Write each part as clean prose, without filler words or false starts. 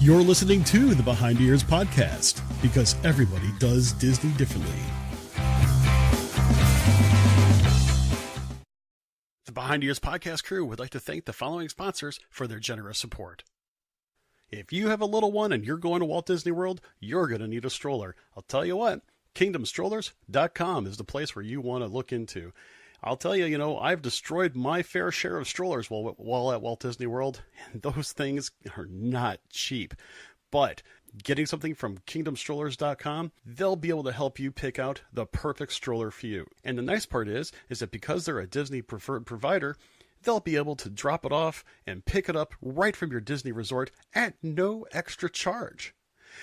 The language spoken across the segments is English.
You're listening to the Behind Ears podcast, because everybody does Disney differently. The Behind Ears podcast crew would like to thank the following sponsors for their generous support. If you have a little one and you're going to Walt Disney World, you're going to need a stroller. I'll tell you what, Kingdom Strollers.com is the place where you want to look into. I'll tell you, I've destroyed my fair share of strollers while at Walt Disney World, and those things are not cheap. But getting something from KingdomStrollers.com, they'll be able to help you pick out the perfect stroller for you. And the nice part is that because they're a Disney preferred provider, they'll be able to drop it off and pick it up right from your Disney resort at no extra charge.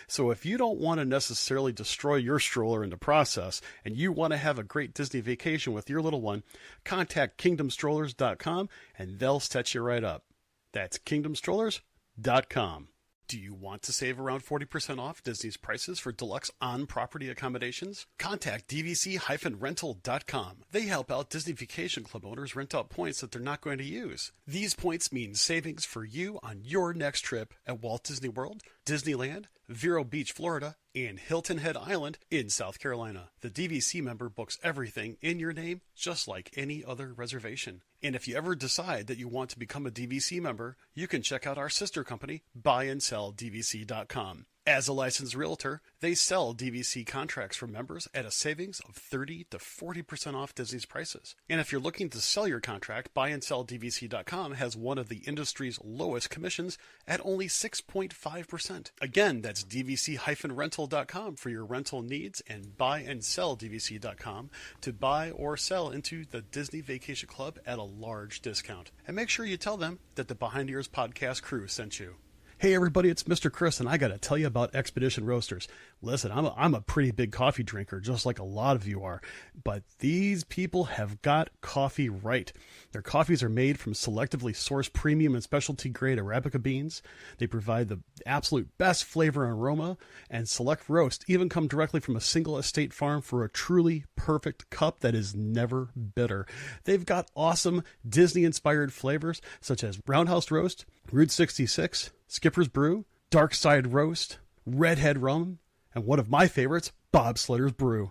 So if you don't want to necessarily destroy your stroller in the process and you want to have a great Disney vacation with your little one, contact KingdomStrollers.com and they'll set you right up. That's KingdomStrollers.com. Do you want to save around 40% off Disney's prices for deluxe on-property accommodations? Contact DVC-rental.com. They help out Disney Vacation Club owners rent out points that they're not going to use. These points mean savings for you on your next trip at Walt Disney World, Disneyland, Vero Beach, Florida, and Hilton Head Island in South Carolina. The DVC member books everything in your name, just like any other reservation. And if you ever decide that you want to become a DVC member, you can check out our sister company, BuyAndSellDVC.com. As a licensed realtor, they sell DVC contracts for members at a savings of 30 to 40% off Disney's prices. And if you're looking to sell your contract, BuyAndSellDVC.com has one of the industry's lowest commissions at only 6.5%. Again, that's DVC-rental.com for your rental needs, and BuyAndSellDVC.com to buy or sell into the Disney Vacation Club at a large discount. And make sure you tell them that the Behind Ears podcast crew sent you. Hey everybody, it's Mr. Chris, and I got to tell you about Expedition Roasters. Listen, I'm a pretty big coffee drinker, just like a lot of you are, but these people have got coffee right. Their coffees are made from selectively sourced premium and specialty grade Arabica beans. They provide the absolute best flavor and aroma, and select roast even come directly from a single estate farm for a truly perfect cup that is never bitter. They've got awesome Disney-inspired flavors such as Roundhouse Roast, Route 66, Skipper's Brew, Dark Side Roast, Redhead Rum, and one of my favorites, Bobsledder's Brew.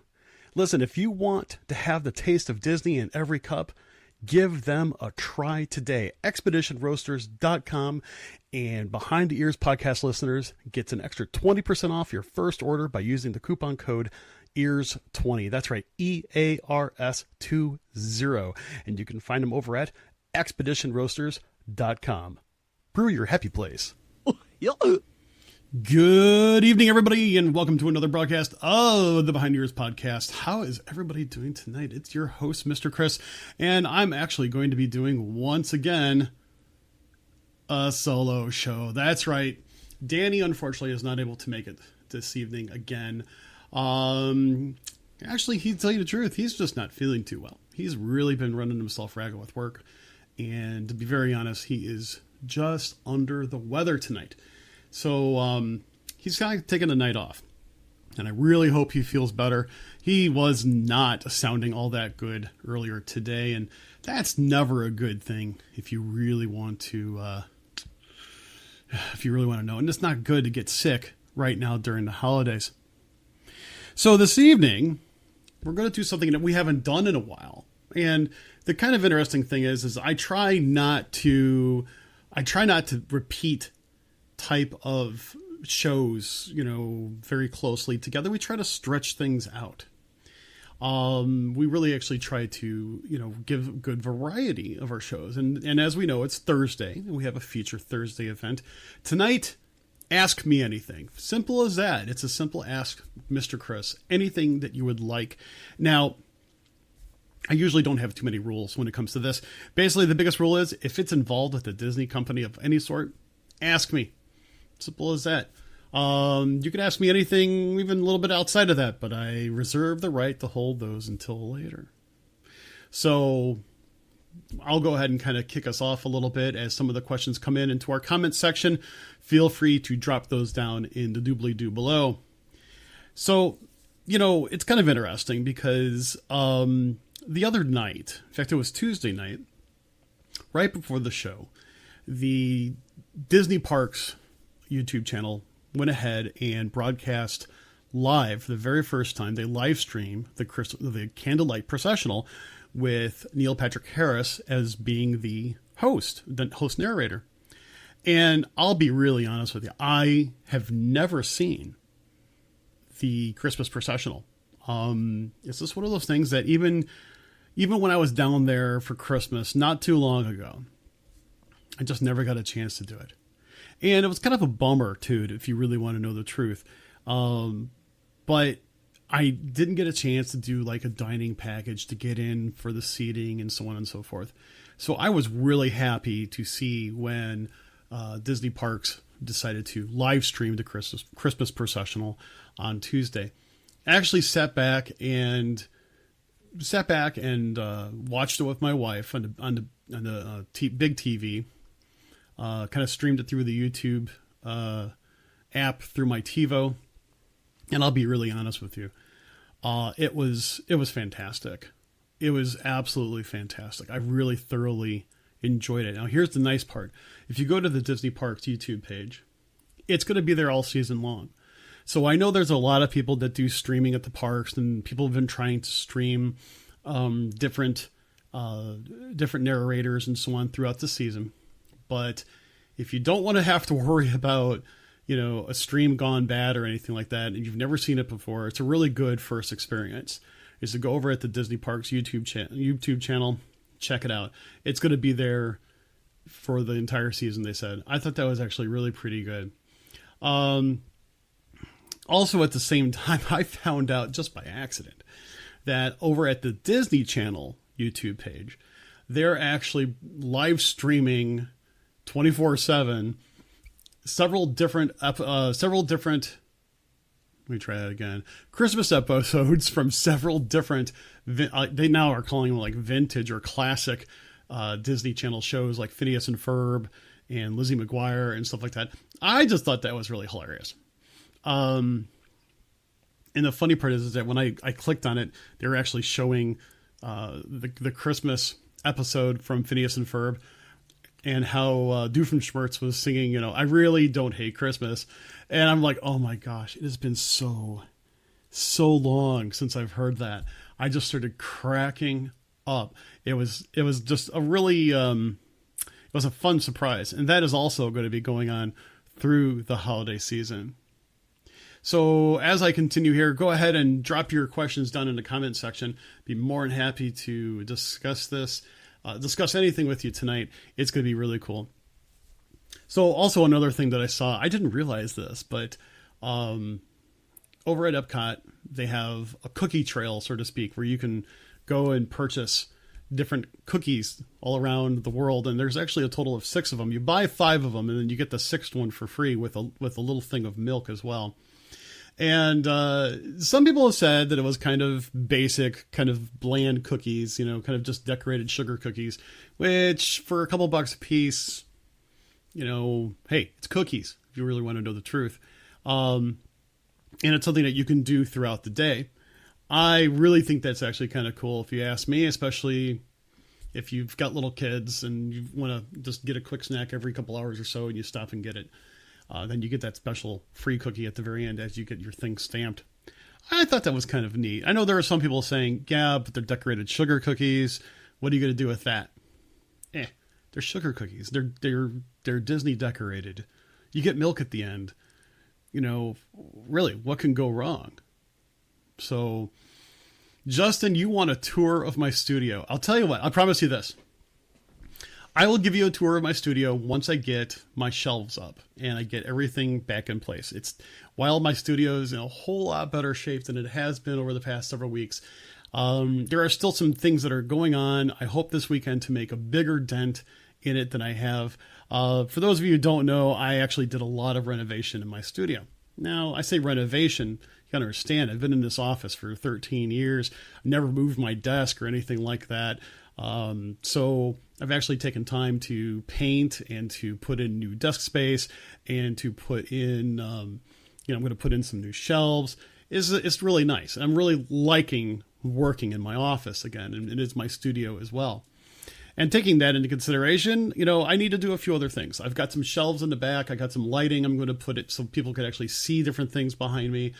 Listen, if you want to have the taste of Disney in every cup, give them a try today. Expeditionroasters.com, and Behind the Ears podcast listeners gets an extra 20% off your first order by using the coupon code EARS20. That's right, EARS20. And you can find them over at Expeditionroasters.com. Brew your happy place. Good evening, everybody, and welcome to another broadcast of the Behind Ears podcast. How is everybody doing tonight? It's your host, Mr. Chris, and I'm actually going to be doing, once again, a solo show. That's right. Danny, unfortunately, is not able to make it this evening again. Actually, to tell you the truth, he's just not feeling too well. He's really been running himself ragged with work, and to be very honest, he is just under the weather tonight. So he's kind of taking a night off, and I really hope he feels better. He was not sounding all that good earlier today, and that's never a good thing if you really want to know. And it's not good to get sick right now during the holidays. So this evening, we're going to do something that we haven't done in a while. And the kind of interesting thing is I try not to repeat type of shows, very closely together. We try to stretch things out. We really actually try to, give a good variety of our shows. And as we know, it's Thursday, and we have a feature Thursday event. Tonight, Ask Me Anything. Simple as that. It's a simple Ask Mr. Chris. Anything that you would like. Now, I usually don't have too many rules when it comes to this. Basically, the biggest rule is if it's involved with a Disney company of any sort, ask me. Simple as that. You can ask me anything, even a little bit outside of that, but I reserve the right to hold those until later. So I'll go ahead and kind of kick us off a little bit as some of the questions come in into our comment section. Feel free to drop those down in the doobly-doo below. So, it's kind of interesting because the other night, in fact, it was Tuesday night, right before the show, the Disney parks YouTube channel went ahead and broadcast live for the very first time. They live stream the Candlelight Processional with Neil Patrick Harris as being the host narrator. And I'll be really honest with you, I have never seen the Christmas processional. It's just one of those things that even when I was down there for Christmas not too long ago, I just never got a chance to do it. And it was kind of a bummer too, if you really want to know the truth. But I didn't get a chance to do like a dining package to get in for the seating and so on and so forth. So I was really happy to see when Disney Parks decided to live stream the Christmas processional on Tuesday. I actually sat back and watched it with my wife on the big TV. Kind of streamed it through the YouTube app through my TiVo. And I'll be really honest with you. It was fantastic. It was absolutely fantastic. I really thoroughly enjoyed it. Now, here's the nice part. If you go to the Disney Parks YouTube page, it's going to be there all season long. So I know there's a lot of people that do streaming at the parks, and people have been trying to stream different narrators and so on throughout the season. But if you don't want to have to worry about, a stream gone bad or anything like that, and you've never seen it before, it's a really good first experience, is to go over at the Disney Parks YouTube channel, check it out. It's going to be there for the entire season, they said. I thought that was actually really pretty good. Also, at the same time, I found out just by accident that over at the Disney Channel YouTube page, they're actually live streaming 24/7 several different Christmas episodes from several different, they now are calling them like vintage or classic Disney Channel shows like Phineas and Ferb and Lizzie McGuire and stuff like that. I just thought that was really hilarious. And the funny part is that when I clicked on it, they were actually showing the Christmas episode from Phineas and Ferb, and how Doofenshmirtz was singing, I really don't hate Christmas. And I'm like, oh my gosh, it has been so long since I've heard that. I just started cracking up. It was just a really, it was a fun surprise. And that is also going to be going on through the holiday season. So as I continue here, go ahead and drop your questions down in the comment section. Be more than happy to discuss this. Discuss anything with you tonight. It's going to be really cool. So also another thing that I saw, I didn't realize this, but over at Epcot, they have a cookie trail, so to speak, where you can go and purchase different cookies all around the world. And there's actually a total of 6 of them. You buy 5 of them, and then you get the 6th one for free with a little thing of milk as well. And some people have said that it was kind of basic, kind of bland cookies, kind of just decorated sugar cookies, which for a couple bucks a piece, hey, it's cookies, if you really want to know the truth. And it's something that you can do throughout the day. I really think that's actually kind of cool, if you ask me, especially if you've got little kids and you want to just get a quick snack every couple hours or so and you stop and get it. Then you get that special free cookie at the very end as you get your thing stamped. I thought that was kind of neat. I know there are some people saying, yeah, but they're decorated sugar cookies. What are you going to do with that? They're sugar cookies. They're Disney decorated. You get milk at the end. Really, what can go wrong? So, Justin, you want a tour of my studio. I'll tell you what, I promise you this. I will give you a tour of my studio once I get my shelves up and I get everything back in place. While my studio is in a whole lot better shape than it has been over the past several weeks, there are still some things that are going on. I hope this weekend to make a bigger dent in it than I have. For those of you who don't know, I actually did a lot of renovation in my studio. Now, I say renovation, you gotta understand, I've been in this office for 13 years. I've never moved my desk or anything like that. So I've actually taken time to paint and to put in new desk space and to put in, I'm going to put in some new shelves. It's really nice. I'm really liking working in my office again, and it is my studio as well. And taking that into consideration, I need to do a few other things. I've got some shelves in the back. I got some lighting. I'm going to put it so people could actually see different things behind me.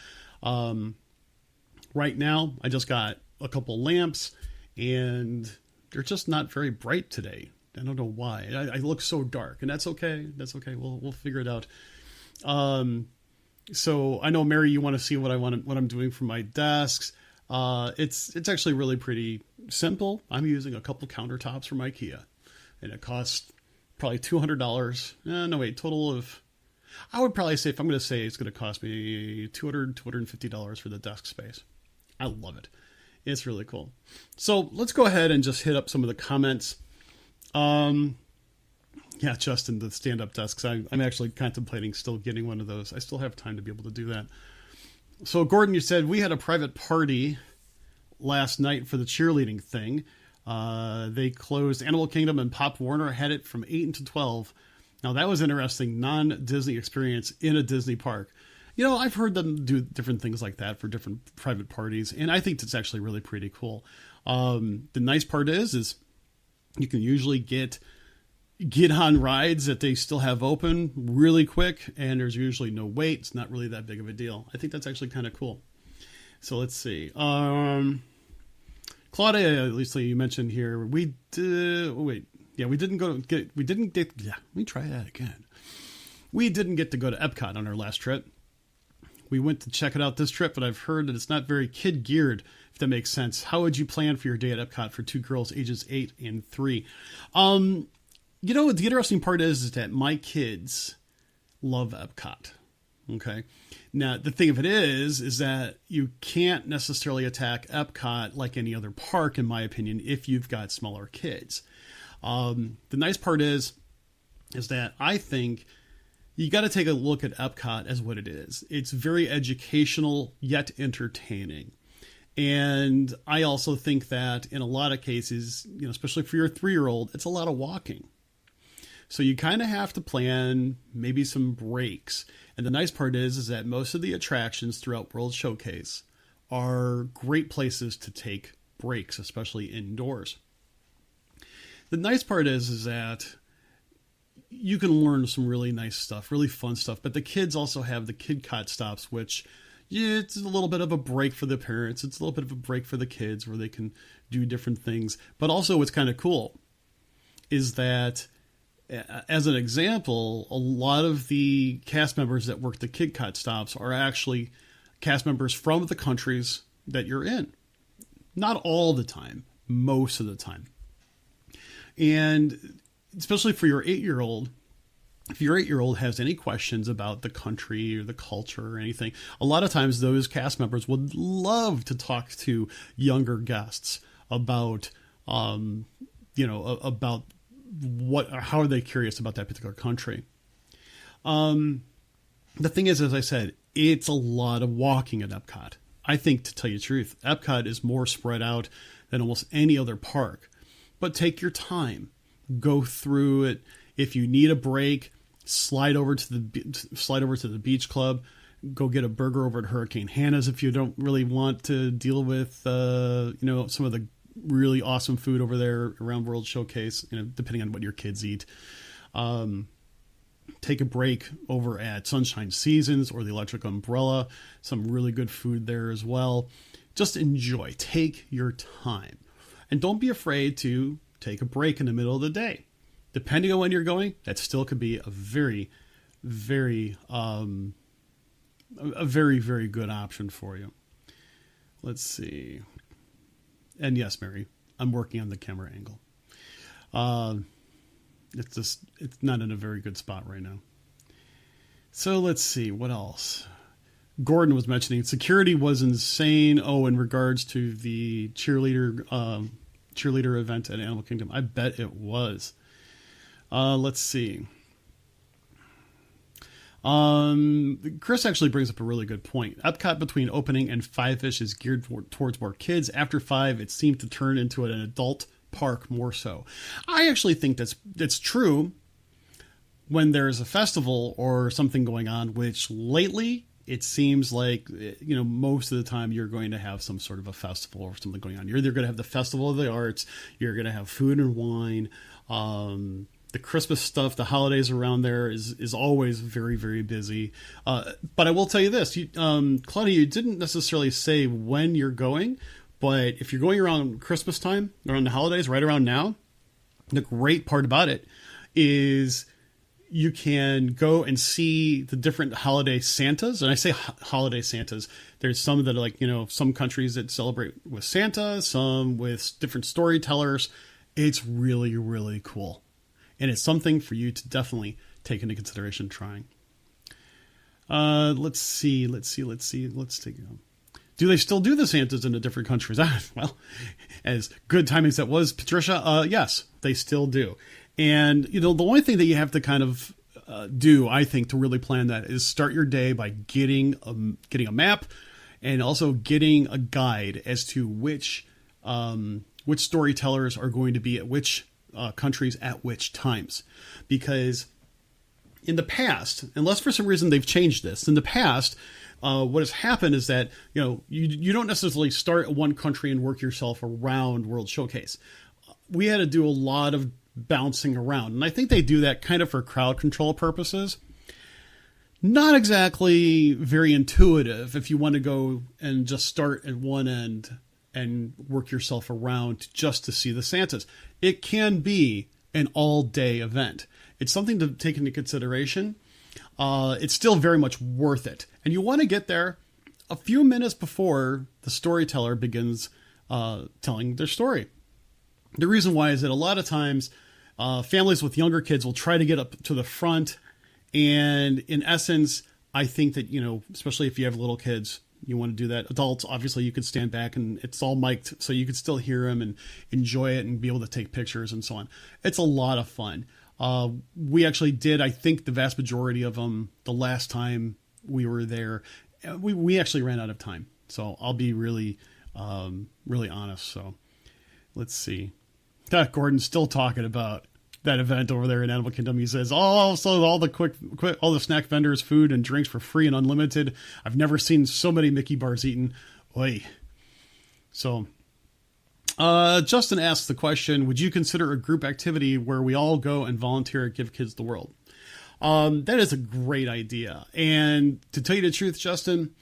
Right now, I just got a couple lamps, and they're just not very bright today. I don't know why. I look so dark, and that's okay. That's okay. We'll figure it out. So I know, Mary, you want to see what I'm doing for my desks. It's actually really pretty simple. I'm using a couple countertops from IKEA, and it costs probably $200. No, wait, total of, I would probably say, if I'm going to say, it's going to cost me $250 for the desk space. I love it. It's really cool. So let's go ahead and just hit up some of the comments. Yeah, Justin, the stand-up desks. I'm actually contemplating still getting one of those. I still have time to be able to do that. So, Gordon, you said we had a private party last night for the cheerleading thing. They closed Animal Kingdom, and Pop Warner had it from 8 until 12. Now, that was an interesting non-Disney experience in a Disney park. I've heard them do different things like that for different private parties, and I think that's actually really pretty cool. The nice part is you can usually get on rides that they still have open really quick, and there's usually no wait. It's not really that big of a deal. I think that's actually kind of cool. So let's see. Claudia, at least you mentioned here, we didn't get, let me try that again. We didn't get to go to Epcot on our last trip. We went to check it out this trip, but I've heard that it's not very kid geared, if that makes sense. How would you plan for your day at Epcot for two girls ages 8 and 3? The interesting part is that my kids love Epcot. Okay. Now, the thing of it is that you can't necessarily attack Epcot like any other park, in my opinion, if you've got smaller kids. The nice part is that I think you got to take a look at Epcot as what it is. It's very educational, yet entertaining. And I also think that in a lot of cases, especially for your 3-year-old, it's a lot of walking. So you kind of have to plan maybe some breaks. And the nice part is that most of the attractions throughout World Showcase are great places to take breaks, especially indoors. The nice part is that you can learn some really nice stuff, really fun stuff. But the kids also have the KidCot stops, which it's a little bit of a break for the parents. It's a little bit of a break for the kids where they can do different things. But also what's kind of cool is that, as an example, a lot of the cast members that work the KidCot stops are actually cast members from the countries that you're in. Not all the time, most of the time. And especially for your 8-year-old, if your 8-year-old has any questions about the country or the culture or anything, a lot of times those cast members would love to talk to younger guests about, about how are they curious about that particular country. The thing is, as I said, it's a lot of walking at Epcot. I think, to tell you the truth, Epcot is more spread out than almost any other park. But take your time. Go through it. If you need a break, slide over to the beach club. Go get a burger over at Hurricane Hannah's if you don't really want to deal with some of the really awesome food over there around World Showcase. Depending on what your kids eat. Take a break over at Sunshine Seasons or the Electric Umbrella. Some really good food there as well. Just enjoy. Take your time, and don't be afraid to take a break in the middle of the day. Depending on when you're going, that still could be a very, very, very good option for you. Let's see. And yes, Mary, I'm working on the camera angle. It's not in a very good spot right now. So let's see, what else? Gordon was mentioning security was insane. Oh, in regards to the cheerleader event at Animal Kingdom. I bet it was. Let's see. Chris actually brings up a really good point. Epcot between opening and 5-ish is geared towards more kids. After 5, it seemed to turn into an adult park more so. I actually think that's true when there's a festival or something going on, which lately it seems like, most of the time you're going to have some sort of a festival or something going on. You're either going to have the Festival of the Arts, you're going to have food and wine. The Christmas stuff, the holidays around there is always very, very busy. But I will tell you this, Claudia, you didn't necessarily say when you're going, but if you're going around Christmas time, around the holidays, right around now, the great part about it is you can go and see the different holiday Santas. And I say holiday Santas. There's some that are like, some countries that celebrate with Santa, some with different storytellers. It's really, really cool. And it's something for you to definitely take into consideration trying. Let's see. Let's take it. Do they still do the Santas in the different countries? Well, as good timing as that was, Patricia, yes, they still do. And, the only thing that you have to kind of do, I think, to really plan that is start your day by getting a map and also getting a guide as to which storytellers are going to be at which countries at which times. Because in the past, unless for some reason they've changed this, in the past, what has happened is that, you don't necessarily start at one country and work yourself around World Showcase. We had to do a lot of bouncing around. And I think they do that kind of for crowd control purposes. Not exactly very intuitive if you want to go and just start at one end and work yourself around just to see the Santas. It can be an all-day event. It's something to take into consideration. It's still very much worth it. And you want to get there a few minutes before the storyteller begins telling their story. The reason why is that a lot of times families with younger kids will try to get up to the front. And in essence, I think that, especially if you have little kids, you want to do that. Adults, obviously, you could stand back and it's all mic'd, so you could still hear them and enjoy it and be able to take pictures and so on. It's a lot of fun. We actually did, I think, the vast majority of them the last time we were there. We actually ran out of time. So I'll be really, really honest. So let's see. Gordon's still talking about that event over there in Animal Kingdom. He says, also all the snack vendors, food and drinks for free and unlimited. I've never seen so many Mickey bars eaten. Oy. So, Justin asks the question, would you consider a group activity where we all go and volunteer at Give Kids the World? That is a great idea. And to tell you the truth, Justin,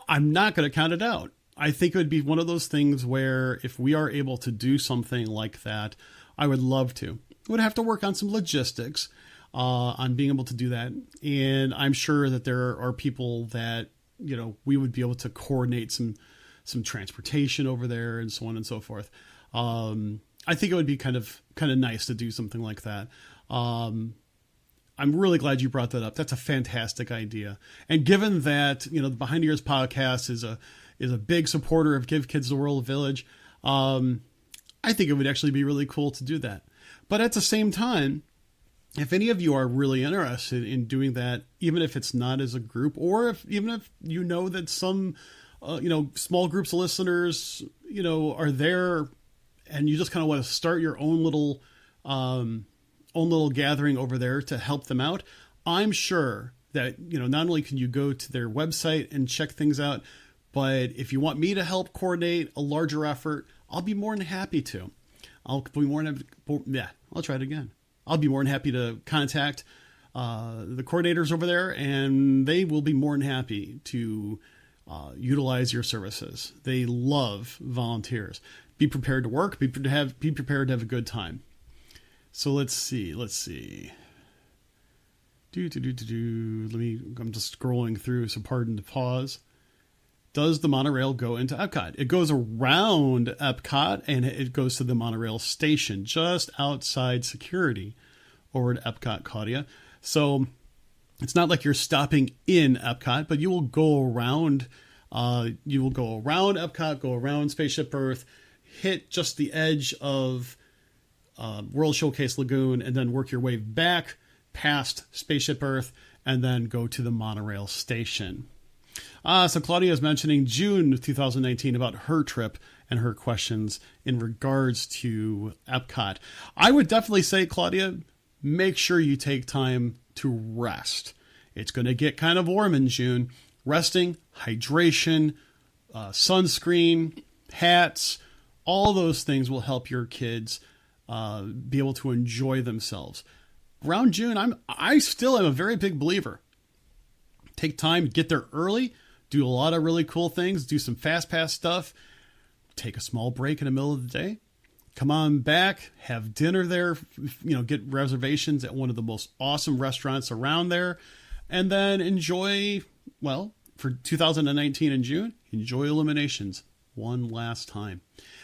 I'm not going to count it out. I think it would be one of those things where if we are able to do something like that, I would love to. Would have to work on some logistics on being able to do that. And I'm sure that there are people that, we would be able to coordinate some transportation over there and so on and so forth. I think it would be kind of nice to do something like that. I'm really glad you brought that up. That's a fantastic idea. And given that, the Behind the Ears podcast is a big supporter of Give Kids the World Village, I think it would actually be really cool to do that. But at the same time, if any of you are really interested in doing that, even if it's not as a group, or even if that some, small groups of listeners, are there and you just kind of want to start your own little gathering over there to help them out, I'm sure that, not only can you go to their website and check things out, but if you want me to help coordinate a larger effort, I'll be more than happy to. I'll be more than I'll try it again. I'll be more than happy to contact the coordinators over there, and they will be more than happy to utilize your services. They love volunteers. Be prepared to work. Be prepared to have a good time. So let's see. I'm just scrolling through, so pardon the pause. Does the monorail go into Epcot? It goes around Epcot and it goes to the monorail station just outside security over at Epcot, Claudia. So it's not like you're stopping in Epcot, but you will go around. You will go around Epcot, go around Spaceship Earth, hit just the edge of World Showcase Lagoon, and then work your way back past Spaceship Earth and then go to the monorail station. So Claudia is mentioning June 2019 about her trip and her questions in regards to Epcot. I would definitely say, Claudia, make sure you take time to rest. It's going to get kind of warm in June. resting, hydration, sunscreen, hats, all those things will help your kids be able to enjoy themselves. Around June, I still am a very big believer. Take time, get there early, do a lot of really cool things, do some fast pass stuff, take a small break in the middle of the day, come on back, have dinner there, get reservations at one of the most awesome restaurants around there, and then enjoy, for 2019 in June, enjoy Illuminations one last time.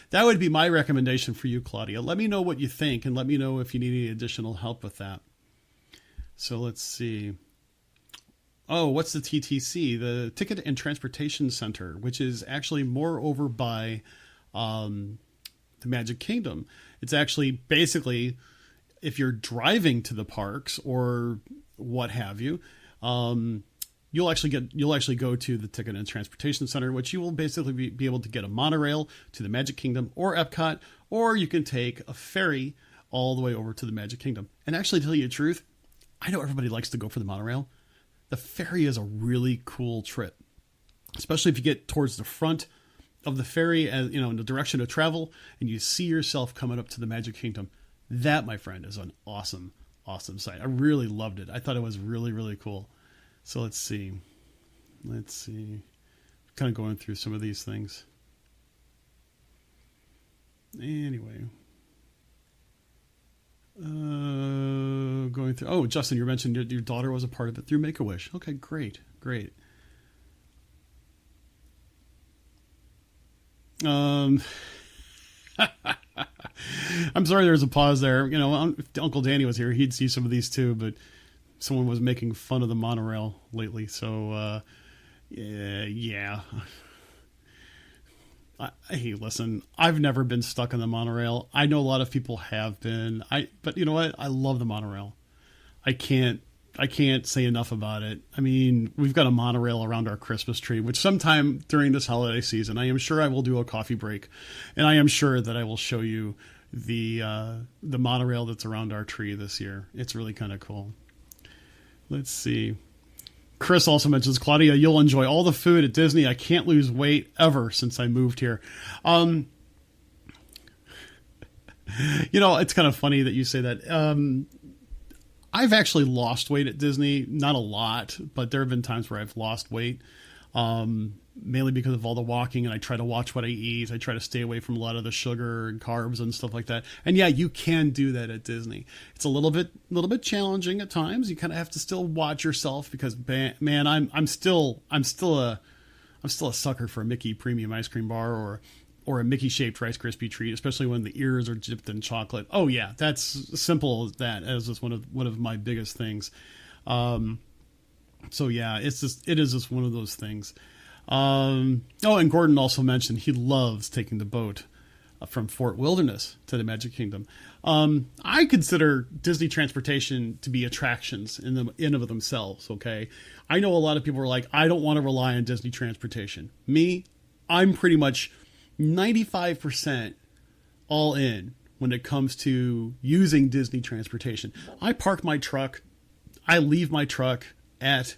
That would be my recommendation for you, Claudia. Let me know what you think, and let me know if you need any additional help with that. So let's see. Oh, what's the TTC? The Ticket and Transportation Center, which is actually more over by the Magic Kingdom. It's actually basically, if you're driving to the parks or what have you, you'll actually go to the Ticket and Transportation Center, which you will basically be able to get a monorail to the Magic Kingdom or Epcot, or you can take a ferry all the way over to the Magic Kingdom. And actually, to tell you the truth, I know everybody likes to go for the monorail. The ferry is a really cool trip, especially if you get towards the front of the ferry, in the direction of travel, and you see yourself coming up to the Magic Kingdom. That, my friend, is an awesome, awesome sight. I really loved it. I thought it was really, really cool. So let's see. Kind of going through some of these things. Anyway. Going through. Oh, Justin, you mentioned your daughter was a part of it through Make-A-Wish. Okay, great. I'm sorry there's a pause there. If Uncle Danny was here, he'd see some of these too, but someone was making fun of the monorail lately. So, yeah. Hey, listen, I've never been stuck on the monorail. I know a lot of people have been. But you know what? I love the monorail. I can't say enough about it. I mean, we've got a monorail around our Christmas tree, which sometime during this holiday season, I am sure I will do a coffee break, and I am sure that I will show you the monorail that's around our tree this year. It's really kind of cool. Let's see. Chris also mentions, Claudia, you'll enjoy all the food at Disney. I can't lose weight ever since I moved here. It's kind of funny that you say that. I've actually lost weight at Disney. Not a lot, but there have been times where I've lost weight. Mainly because of all the walking, and I try to watch what I eat. I try to stay away from a lot of the sugar and carbs and stuff like that. And yeah, you can do that at Disney. It's a little bit challenging at times. You kind of have to still watch yourself because, man, I'm still a sucker for a Mickey premium ice cream bar or a Mickey shaped Rice Krispie treat, especially when the ears are dipped in chocolate. Oh yeah, that's simple as that. As just one of my biggest things. So yeah, it is just one of those things. And Gordon also mentioned he loves taking the boat from Fort Wilderness to the Magic Kingdom. I consider Disney transportation to be attractions in and of themselves. Okay. I know a lot of people are like, I don't want to rely on Disney transportation. Me, I'm pretty much 95% all in when it comes to using Disney transportation. I park my truck. I leave my truck at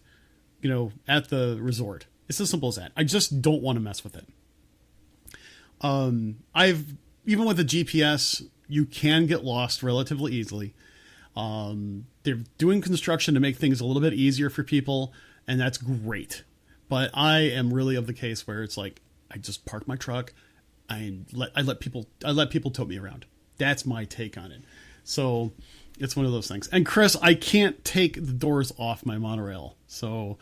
the resort. It's as simple as that. I just don't want to mess with it. Even with the GPS, you can get lost relatively easily. They're doing construction to make things a little bit easier for people, and that's great. But I am really of the case where it's like, I just park my truck. I let people tote me around. That's my take on it. So it's one of those things. And Chris, I can't take the doors off my monorail. So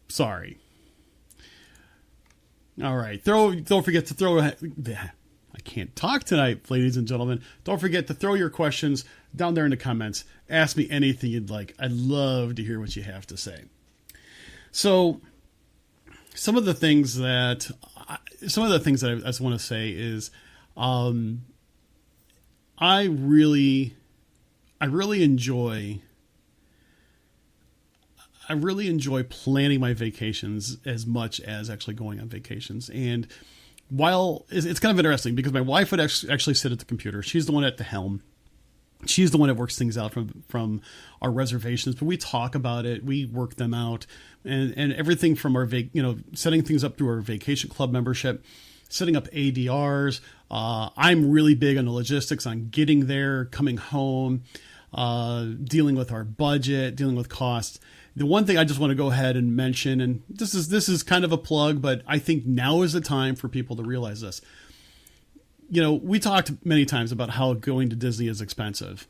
sorry. All right. Don't forget to throw. I can't talk tonight, ladies and gentlemen. Don't forget to throw your questions down there in the comments. Ask me anything you'd like. I'd love to hear what you have to say. So some of the things that I just want to say is, I really enjoy planning my vacations as much as actually going on vacations. And while it's kind of interesting because my wife would actually sit at the computer. She's the one at the helm. She's the one that works things out from our reservations, but we talk about it, we work them out, and everything from our setting things up through our vacation club membership, setting up ADRs. I'm really big on the logistics, on getting there, coming home, dealing with our budget, dealing with costs. The one thing I just want to go ahead and mention, and this is kind of a plug, but I think now is the time for people to realize this. We talked many times about how going to Disney is expensive.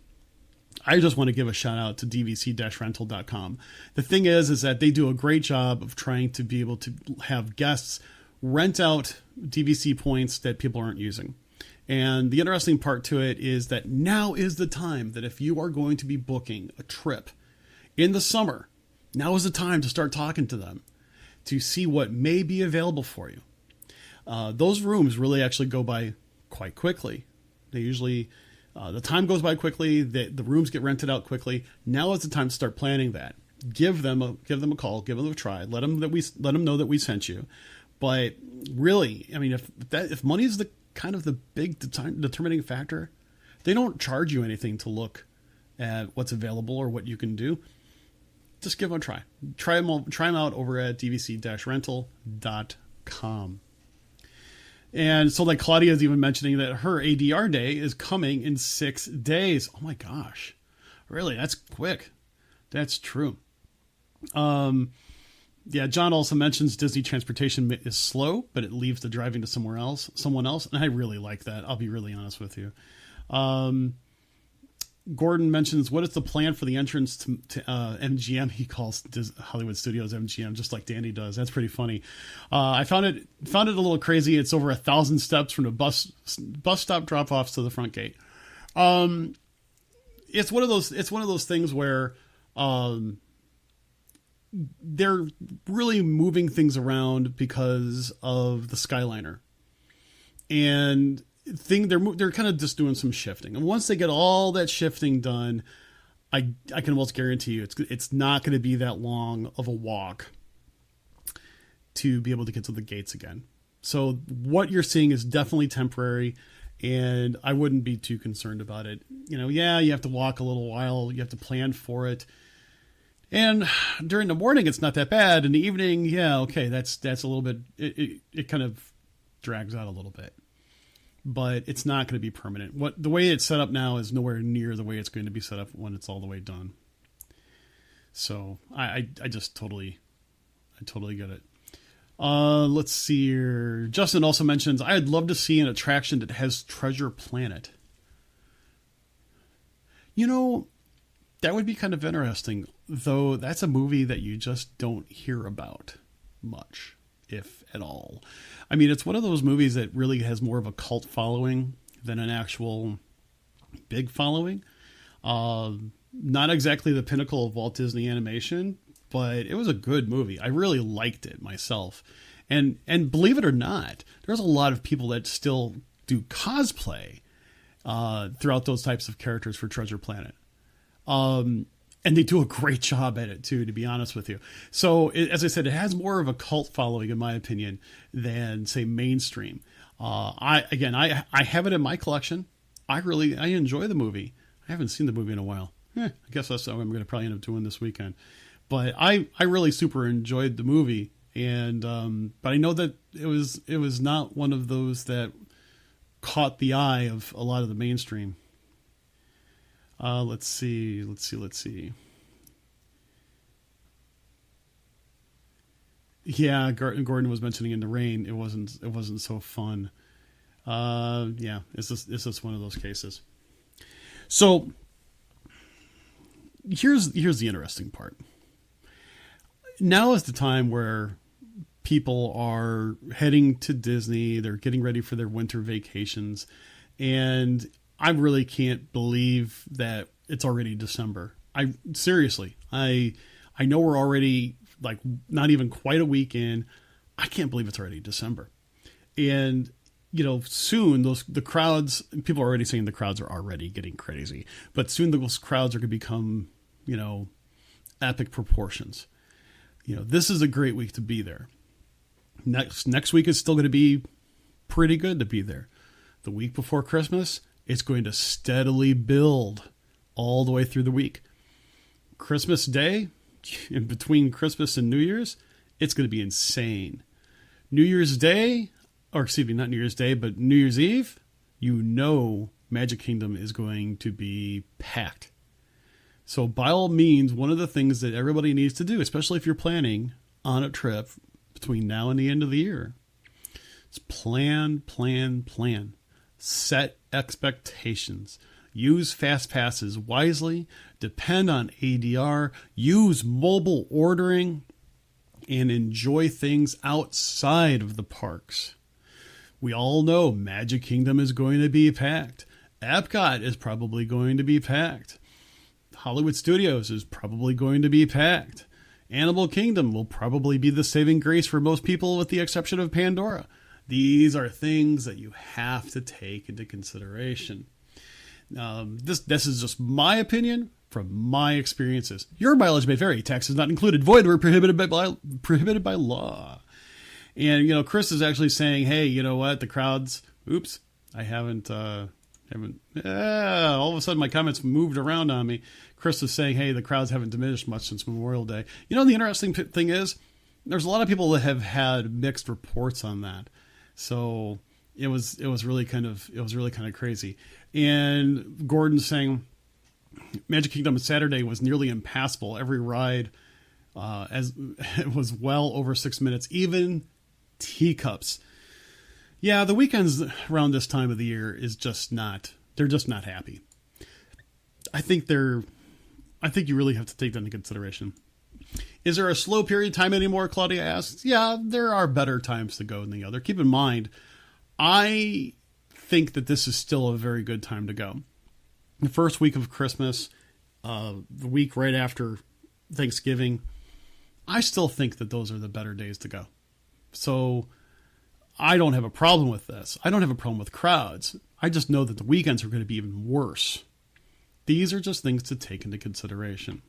I just want to give a shout out to dvc-rental.com. The thing is that they do a great job of trying to be able to have guests rent out DVC points that people aren't using. And the interesting part to it is that now is the time that if you are going to be booking a trip in the summer, now is the time to start talking to them to see what may be available for you. Those rooms really actually go by quite quickly. They usually, the time goes by quickly. The rooms get rented out quickly. Now is the time to start planning that. Give them a call, give them a try. Let them know that we sent you. But really, I mean, if money is the kind of the big determining factor, they don't charge you anything to look at what's available or what you can do. Just give them a try. Try them out over at dvc-rental.com. And so like Claudia is even mentioning that her ADR day is coming in 6 days. Oh my gosh. Really? That's quick. That's true. Yeah, John also mentions Disney transportation is slow, but it leaves the driving to someone else. And I really like that. I'll be really honest with you. Gordon mentions, what is the plan for the entrance to MGM? He calls Hollywood Studios MGM, just like Danny does. That's pretty funny. I found it a little crazy. It's over 1,000 steps from the bus stop drop offs to the front gate. It's one of those things where they're really moving things around because of the Skyliner, and they're kind of just doing some shifting. And once they get all that shifting done, I can almost guarantee you it's not going to be that long of a walk to be able to get to the gates again. So what you're seeing is definitely temporary, and I wouldn't be too concerned about it. Yeah, you have to walk a little while, you have to plan for it. And during the morning, it's not that bad. In the evening, yeah, okay, that's a little bit, it kind of drags out a little bit. But it's not going to be permanent. The way it's set up now is nowhere near the way it's going to be set up when it's all the way done. So I totally get it. Let's see here. Justin also mentions, I'd love to see an attraction that has Treasure Planet. That would be kind of interesting, though that's a movie that you just don't hear about much, if at all. I mean, it's one of those movies that really has more of a cult following than an actual big following. Not exactly the pinnacle of Walt Disney animation, but it was a good movie. I really liked it myself. And believe it or not, there's a lot of people that still do cosplay throughout those types of characters for Treasure Planet. And they do a great job at it too, to be honest with you. So as I said, it has more of a cult following, in my opinion, than say mainstream. I have it in my collection. I enjoy the movie. I haven't seen the movie in a while. I guess that's what I'm going to probably end up doing this weekend. But I really super enjoyed the movie, and but I know that it was not one of those that caught the eye of a lot of the mainstream. Let's see. Yeah, Gordon was mentioning in the rain. It wasn't so fun. Yeah, it's just one of those cases. So here's the interesting part. Now is the time where people are heading to Disney. They're getting ready for their winter vacations, and I really can't believe that it's already December. I know we're already like not even quite a week in. I can't believe it's already December. And, soon the crowds, people are already saying the crowds are already getting crazy, but soon those crowds are going to become, epic proportions. This is a great week to be there. Next week is still going to be pretty good to be there. The week before Christmas, it's going to steadily build all the way through the week. Christmas Day, in between Christmas and New Year's, it's going to be insane. New Year's Day, or excuse me, not New Year's Day, but New Year's Eve, Magic Kingdom is going to be packed. So by all means, one of the things that everybody needs to do, especially if you're planning on a trip between now and the end of the year, is plan. Set expectations. Use fast passes wisely. Depend on ADR. Use mobile ordering. And enjoy things outside of the parks. We all know Magic Kingdom is going to be packed. Epcot is probably going to be packed. Hollywood Studios is probably going to be packed. Animal Kingdom will probably be the saving grace for most people with the exception of Pandora. These are things that you have to take into consideration. This is just my opinion from my experiences. Your mileage may vary. Taxes not included. Void where prohibited by law. And, Chris is actually saying, hey, you know what? The crowds, oops, I haven't, all of a sudden my comments moved around on me. Chris is saying, hey, the crowds haven't diminished much since Memorial Day. The interesting thing is there's a lot of people that have had mixed reports on that. So it was really kind of crazy. And Gordon's saying Magic Kingdom Saturday was nearly impassable. Every ride, as it was well over 6 minutes, even teacups. Yeah, the weekends around this time of the year is they're just not happy. I think you really have to take that into consideration. Is there a slow period of time anymore? Claudia asks. Yeah, there are better times to go than the other. Keep in mind, I think that this is still a very good time to go. The first week of Christmas, the week right after Thanksgiving, I still think that those are the better days to go. So I don't have a problem with this. I don't have a problem with crowds. I just know that the weekends are going to be even worse. These are just things to take into consideration.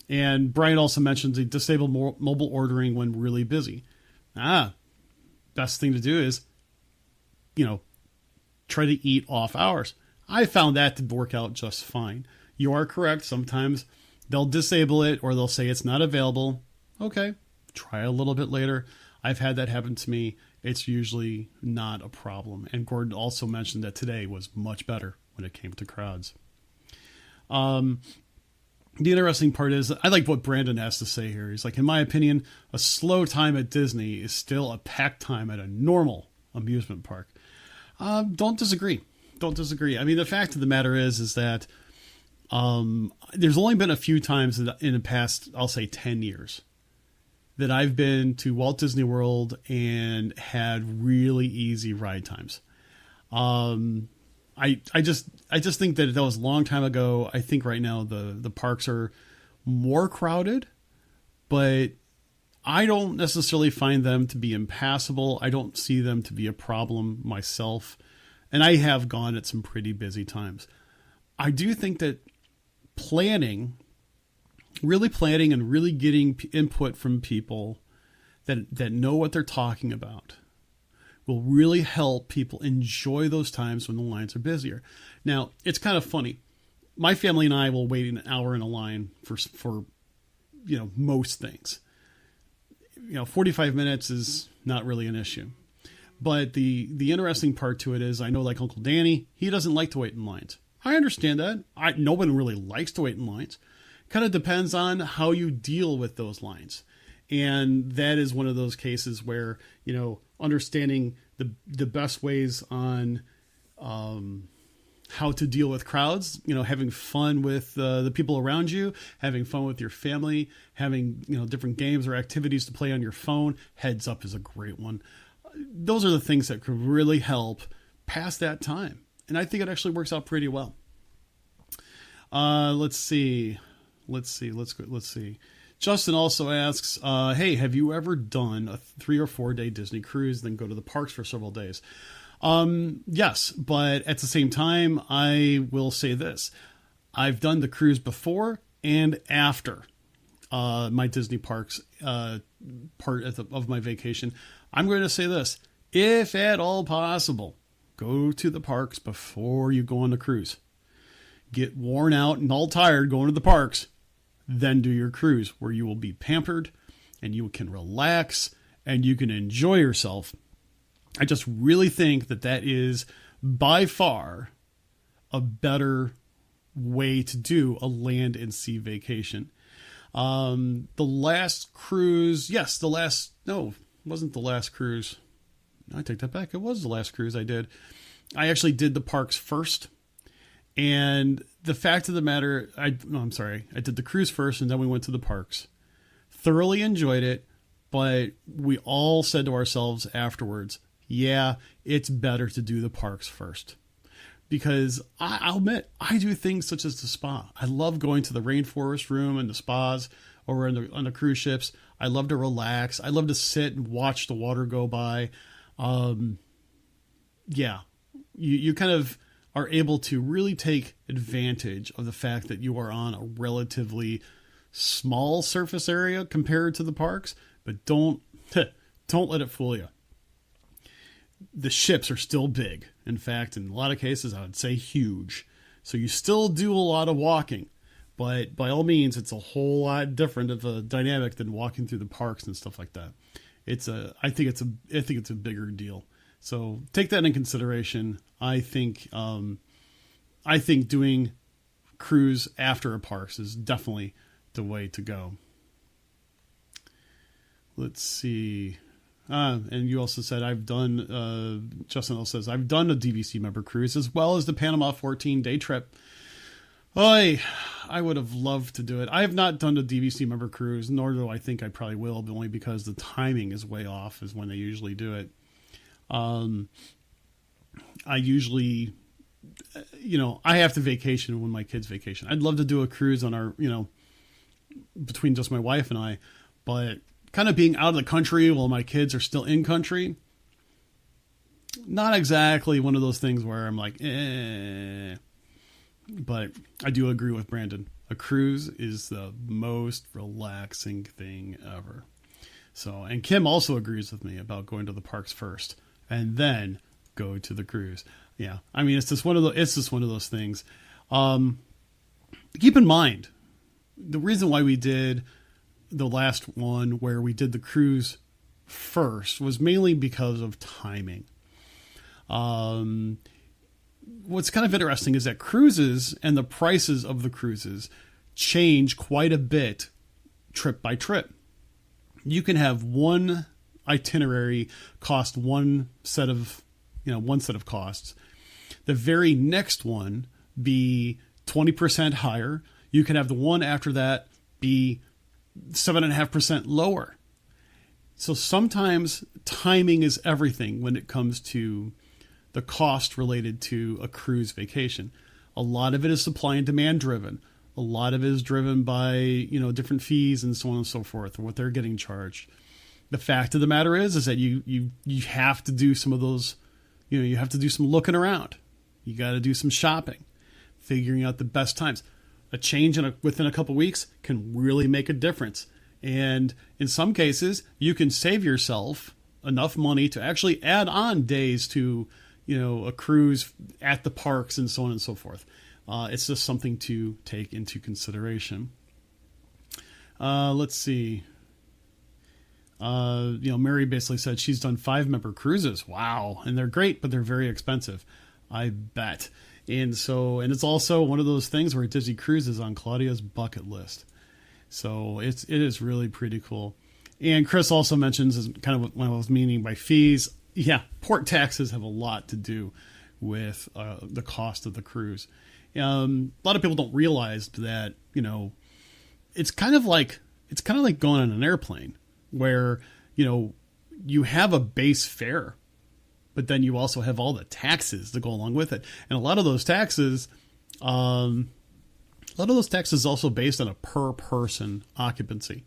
And Brian also mentions the disable mobile ordering when really busy. Best thing to do is, try to eat off hours. I found that to work out just fine. You are correct. Sometimes they'll disable it or they'll say it's not available. Okay, try a little bit later. I've had that happen to me. It's usually not a problem. And Gordon also mentioned that today was much better when it came to crowds. The interesting part is, I like what Brandon has to say here. He's like, in my opinion, a slow time at Disney is still a packed time at a normal amusement park. Don't disagree. I mean, the fact of the matter is that there's only been a few times in the past, I'll say 10 years, that I've been to Walt Disney World and had really easy ride times. I just think that was a long time ago. I think right now the parks are more crowded, but I don't necessarily find them to be impassable. I don't see them to be a problem myself. And I have gone at some pretty busy times. I do think that really planning and really getting input from people that know what they're talking about will really help people enjoy those times when the lines are busier. Now, it's kind of funny. My family and I will wait an hour in a line for most things. 45 minutes is not really an issue. But the interesting part to it is, I know like Uncle Danny, he doesn't like to wait in lines. I understand that. No one really likes to wait in lines. Kind of depends on how you deal with those lines. And that is one of those cases where, understanding the best ways on how to deal with crowds, having fun with the people around you, having fun with your family, having, different games or activities to play on your phone. Heads Up is a great one. Those are the things that could really help pass that time. And I think it actually works out pretty well. Let's see. Justin also asks, hey, have you ever done a 3 or 4 day Disney cruise, then go to the parks for several days? Yes, but at the same time, I will say this. I've done the cruise before and after my Disney parks part of my vacation. I'm going to say this. If at all possible, go to the parks before you go on the cruise. get worn out and all tired going to the parks, then do your cruise where you will be pampered and you can relax and you can enjoy yourself. I just really think that that is by far a better way to do a land and sea vacation. The last cruise, no, it wasn't the last cruise. I take that back. It was the last cruise I did. I actually did the parks first. And the fact of the matter, I did the cruise first and then we went to the parks. Thoroughly enjoyed it, but we all said to ourselves afterwards, yeah, it's better to do the parks first. Because I'll admit, I do things such as the spa. I love going to the rainforest room and the spas over on the cruise ships. I love to relax. I love to sit and watch the water go by. You kind of are able to really take advantage of the fact that you are on a relatively small surface area compared to the parks, but don't let it fool you. The ships are still big. In fact, in a lot of cases, I would say huge. So you still do a lot of walking, but by all means, it's a whole lot different of a dynamic than walking through the parks and stuff like that. I think it's a bigger deal. So take that in consideration. I think doing cruise after a parks is definitely the way to go. Let's see. And you also said Justin also says, I've done a DVC member cruise as well as the Panama 14-day trip. I would have loved to do it. I have not done a DVC member cruise, nor do I think I probably will, but only because the timing is way off is when they usually do it. I usually, I have to vacation when my kids vacation. I'd love to do a cruise on our, between just my wife and I, but kind of being out of the country while my kids are still in country, not exactly one of those things where I'm like, but I do agree with Brandon. A cruise is the most relaxing thing ever. So, and Kim also agrees with me about going to the parks first and then go to the cruise. Yeah. I mean, it's just one of those things. Keep in mind the reason why we did the last one where we did the cruise first was mainly because of timing. What's kind of interesting is that cruises and the prices of the cruises change quite a bit trip by trip. You can have one itinerary cost one set of costs. The very next one be 20% higher. You can have the one after that be 7.5% lower. So sometimes timing is everything when it comes to the cost related to a cruise vacation. A lot of it is supply and demand driven. A lot of it is driven by, different fees and so on and so forth, and what they're getting charged. The fact of the matter is that you have to do some of those, you have to do some looking around. You got to do some shopping, figuring out the best times. A change within a couple weeks can really make a difference. And in some cases, you can save yourself enough money to actually add on days to, a cruise at the parks and so on and so forth. It's just something to take into consideration. Let's see. Mary basically said she's done 5-member cruises. Wow. And they're great, but they're very expensive. I bet. And it's also one of those things where Disney Cruise is on Claudia's bucket list. So it is really pretty cool. And Chris also mentions kind of what I was meaning by fees. Yeah, port taxes have a lot to do with the cost of the cruise. A lot of people don't realize that, it's kind of like going on an airplane where, you have a base fare, but then you also have all the taxes that go along with it. And a lot of those taxes also based on a per person occupancy.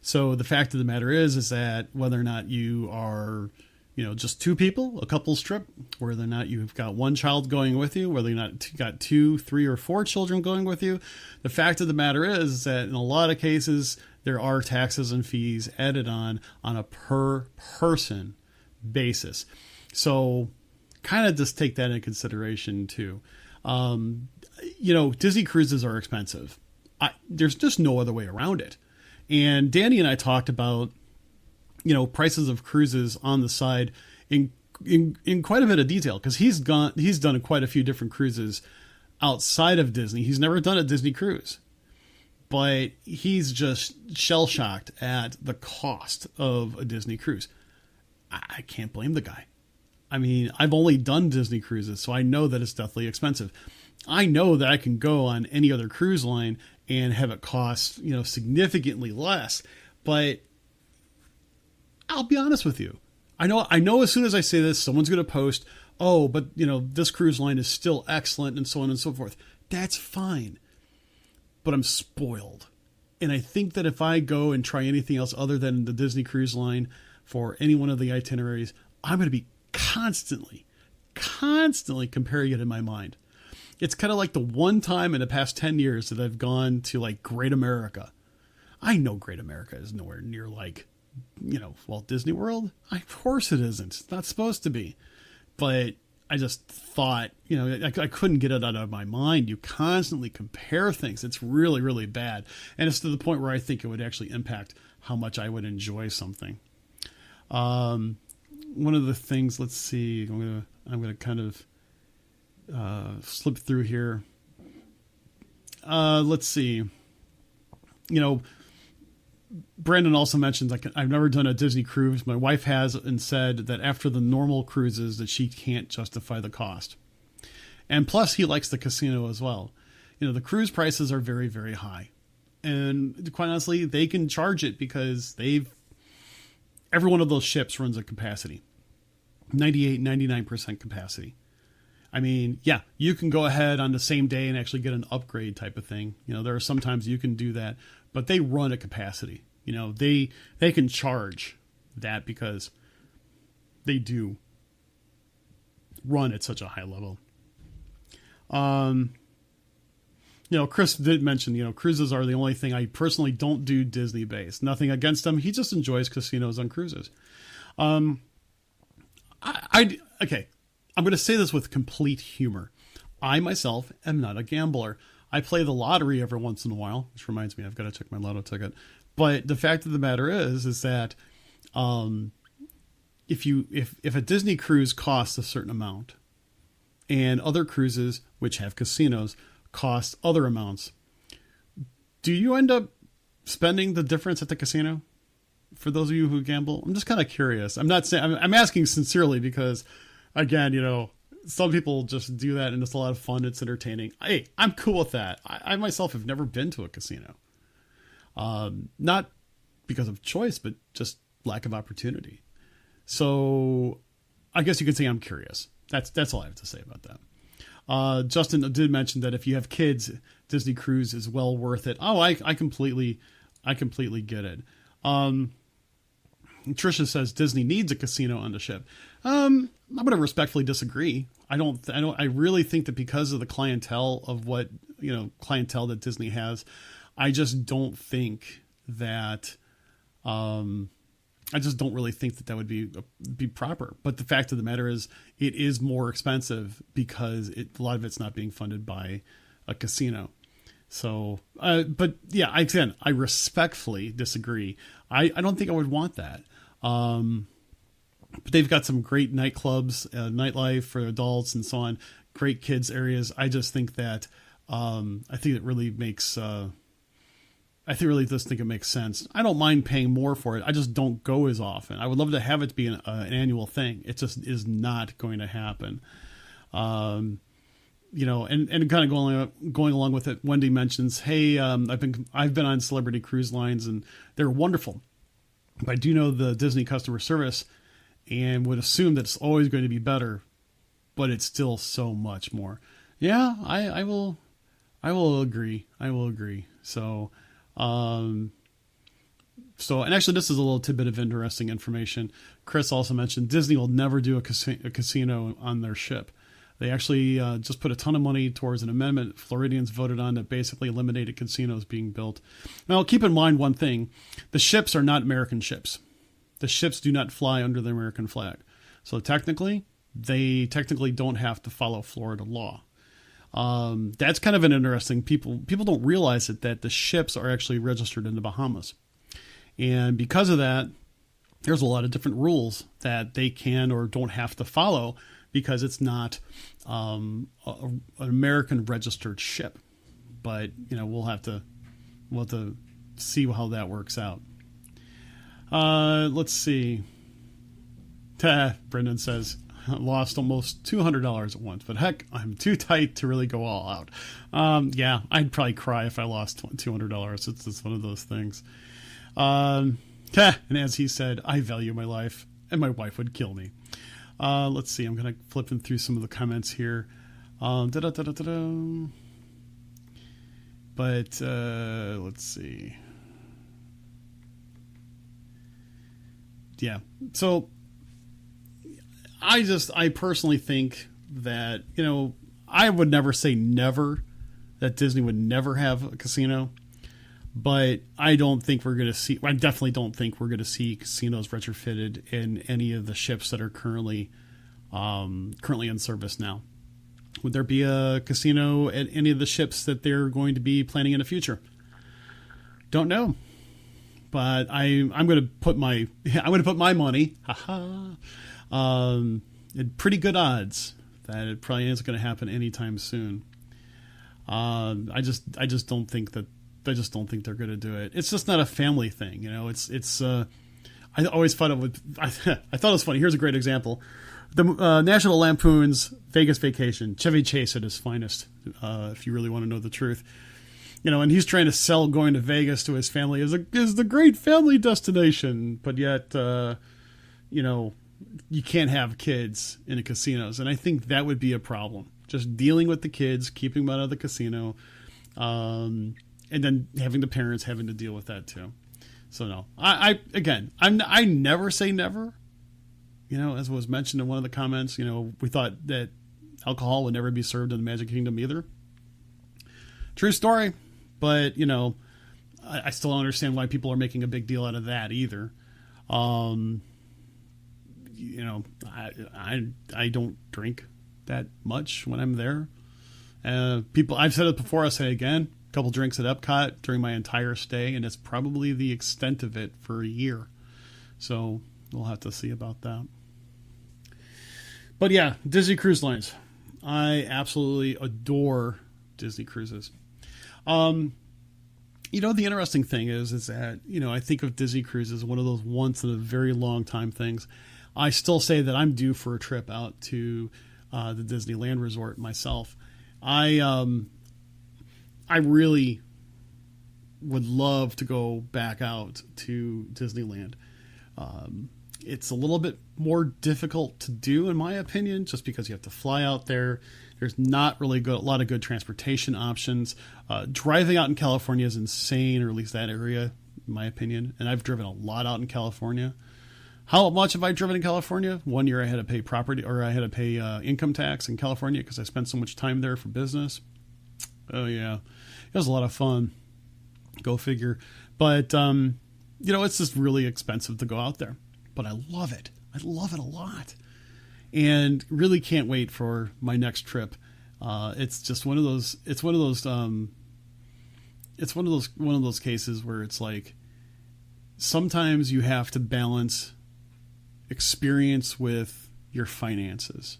So the fact of the matter is that whether or not you are, just 2 people, a couple's trip, whether or not you've got 1 child going with you, whether or not you got 2, 3, or 4 children going with you, the fact of the matter is that in a lot of cases, there are taxes and fees added on a per person basis. So kind of just take that into consideration too. Disney cruises are expensive. There's just no other way around it. And Danny and I talked about, prices of cruises on the side in quite a bit of detail, because he's done quite a few different cruises outside of Disney. He's never done a Disney cruise, but he's just shell-shocked at the cost of a Disney cruise. I can't blame the guy. I mean, I've only done Disney cruises, so I know that it's definitely expensive. I know that I can go on any other cruise line and have it cost, significantly less. But I'll be honest with you. I know as soon as I say this, someone's going to post, oh, but this cruise line is still excellent and so on and so forth. That's fine. But I'm spoiled. And I think that if I go and try anything else other than the Disney cruise line for any one of the itineraries, I'm going to be constantly comparing it in my mind. It's kind of like the one time in the past 10 years that I've gone to like Great America. I know Great America is nowhere near like, Walt Disney World. Of course it isn't. It's not supposed to be. But I just thought, I couldn't get it out of my mind. You constantly compare things. It's really, really bad. And it's to the point where I think it would actually impact how much I would enjoy something. One of the things, let's see, I'm gonna kind of slip through here. Let's see. Brandon also mentioned, like, I've never done a Disney cruise. My wife has, and said that after the normal cruises that she can't justify the cost. And plus he likes the casino as well. The cruise prices are very, very high. And quite honestly, they can charge it because every one of those ships runs at capacity. 98, 99% capacity. I mean, yeah, you can go ahead on the same day and actually get an upgrade type of thing. There are sometimes you can do that, but they run at capacity. They can charge that because they do run at such a high level. Chris did mention, cruises are the only thing I personally don't do Disney based. Nothing against him. He just enjoys casinos on cruises. Okay. I'm going to say this with complete humor. I myself am not a gambler. I play the lottery every once in a while, which reminds me, I've got to check my lotto ticket. But the fact of the matter is that if a Disney cruise costs a certain amount and other cruises, which have casinos, cost other amounts, do you end up spending the difference at the casino? For those of you who gamble, I'm just kind of curious. I'm not saying, I'm asking sincerely because, again, some people just do that and it's a lot of fun. It's entertaining. Hey, I'm cool with that. I myself have never been to a casino. Not because of choice, but just lack of opportunity. So I guess you could say I'm curious. That's all I have to say about that. Justin did mention that if you have kids, Disney cruise is well worth it. Oh, I completely get it. Trisha says Disney needs a casino on the ship. I'm going to respectfully disagree. I really think that because of the clientele of what, clientele that Disney has, I just don't think that, I just don't really think that would be proper. But the fact of the matter is it is more expensive because a lot of it's not being funded by a casino. So, but yeah, I respectfully disagree. I don't think I would want that. But they've got some great nightclubs, nightlife for adults and so on, great kids areas. I just think that, I think it really makes, I really just think it makes sense. I don't mind paying more for it. I just don't go as often. I would love to have it be an annual thing. It just is not going to happen. And kind of going along with it, Wendy mentions, hey, I've been on celebrity cruise lines and they're wonderful. But I do know the Disney customer service and would assume that it's always going to be better, but it's still so much more. Yeah, I will agree. I will agree. So, and actually this is a little tidbit of interesting information. Chris also mentioned Disney will never do a casino on their ship. They actually just put a ton of money towards an amendment Floridians voted on that basically eliminated casinos being built. Now, keep in mind one thing. The ships are not American ships. The ships do not fly under the American flag. So technically, they don't have to follow Florida law. That's kind of an interesting, people don't realize that the ships are actually registered in the Bahamas. And because of that, there's a lot of different rules that they can or don't have to follow because it's not an American registered ship. But, we'll have to see how that works out. Let's see. Brendan says, lost almost $200 at once, but heck, I'm too tight to really go all out. Yeah, I'd probably cry if I lost $200. It's just one of those things. And as he said, I value my life, and my wife would kill me. Let's see. I'm going to flipping through some of the comments here. But let's see. Yeah. So I personally think that, I would never say never, that Disney would never have a casino, but I definitely don't think we're going to see casinos retrofitted in any of the ships that are currently in service now. Would there be a casino at any of the ships that they're going to be planning in the future? Don't know. But I'm going to put my money, at pretty good odds that it probably isn't going to happen anytime soon. I just don't think they're going to do it. It's just not a family thing, I always thought I thought it was funny. Here's a great example. The National Lampoon's Vegas Vacation, Chevy Chase at his finest, if you really want to know the truth. And he's trying to sell going to Vegas to his family as the great family destination, but yet, you can't have kids in the casinos, and I think that would be a problem. Just dealing with the kids, keeping them out of the casino, and then having the parents having to deal with that too. So no, I never say never. As was mentioned in one of the comments, we thought that alcohol would never be served in the Magic Kingdom either. True story. But, I still don't understand why people are making a big deal out of that either. I don't drink that much when I'm there. I've said it before, I'll say it again, a couple drinks at Epcot during my entire stay, and it's probably the extent of it for a year. So we'll have to see about that. But yeah, Disney Cruise Lines. I absolutely adore Disney cruises. The interesting thing is that, I think of Disney cruises as one of those once in a very long time things. I still say that I'm due for a trip out to the Disneyland Resort myself. I really would love to go back out to Disneyland. It's a little bit more difficult to do, in my opinion, just because you have to fly out there. There's not really a lot of good transportation options. Driving out in California is insane, or at least that area, in my opinion. And I've driven a lot out in California. How much have I driven in California? One year I had to pay income tax in California because I spent so much time there for business. Oh yeah, it was a lot of fun. Go figure. But it's just really expensive to go out there. But I love it. I love it a lot. And really can't wait for my next trip. It's just one of those cases where it's like sometimes you have to balance experience with your finances.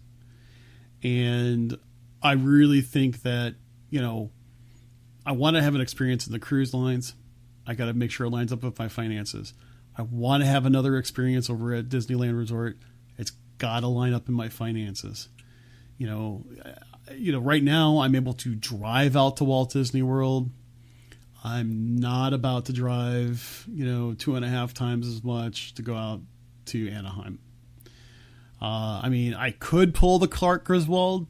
And I really think that, I want to have an experience in the cruise lines. I got to make sure it lines up with my finances. I want to have another experience over at Disneyland Resort. It's got to line up in my finances. Right now I'm able to drive out to Walt Disney World. I'm not about to drive, 2.5 times as much to go out to Anaheim. I could pull the Clark Griswold.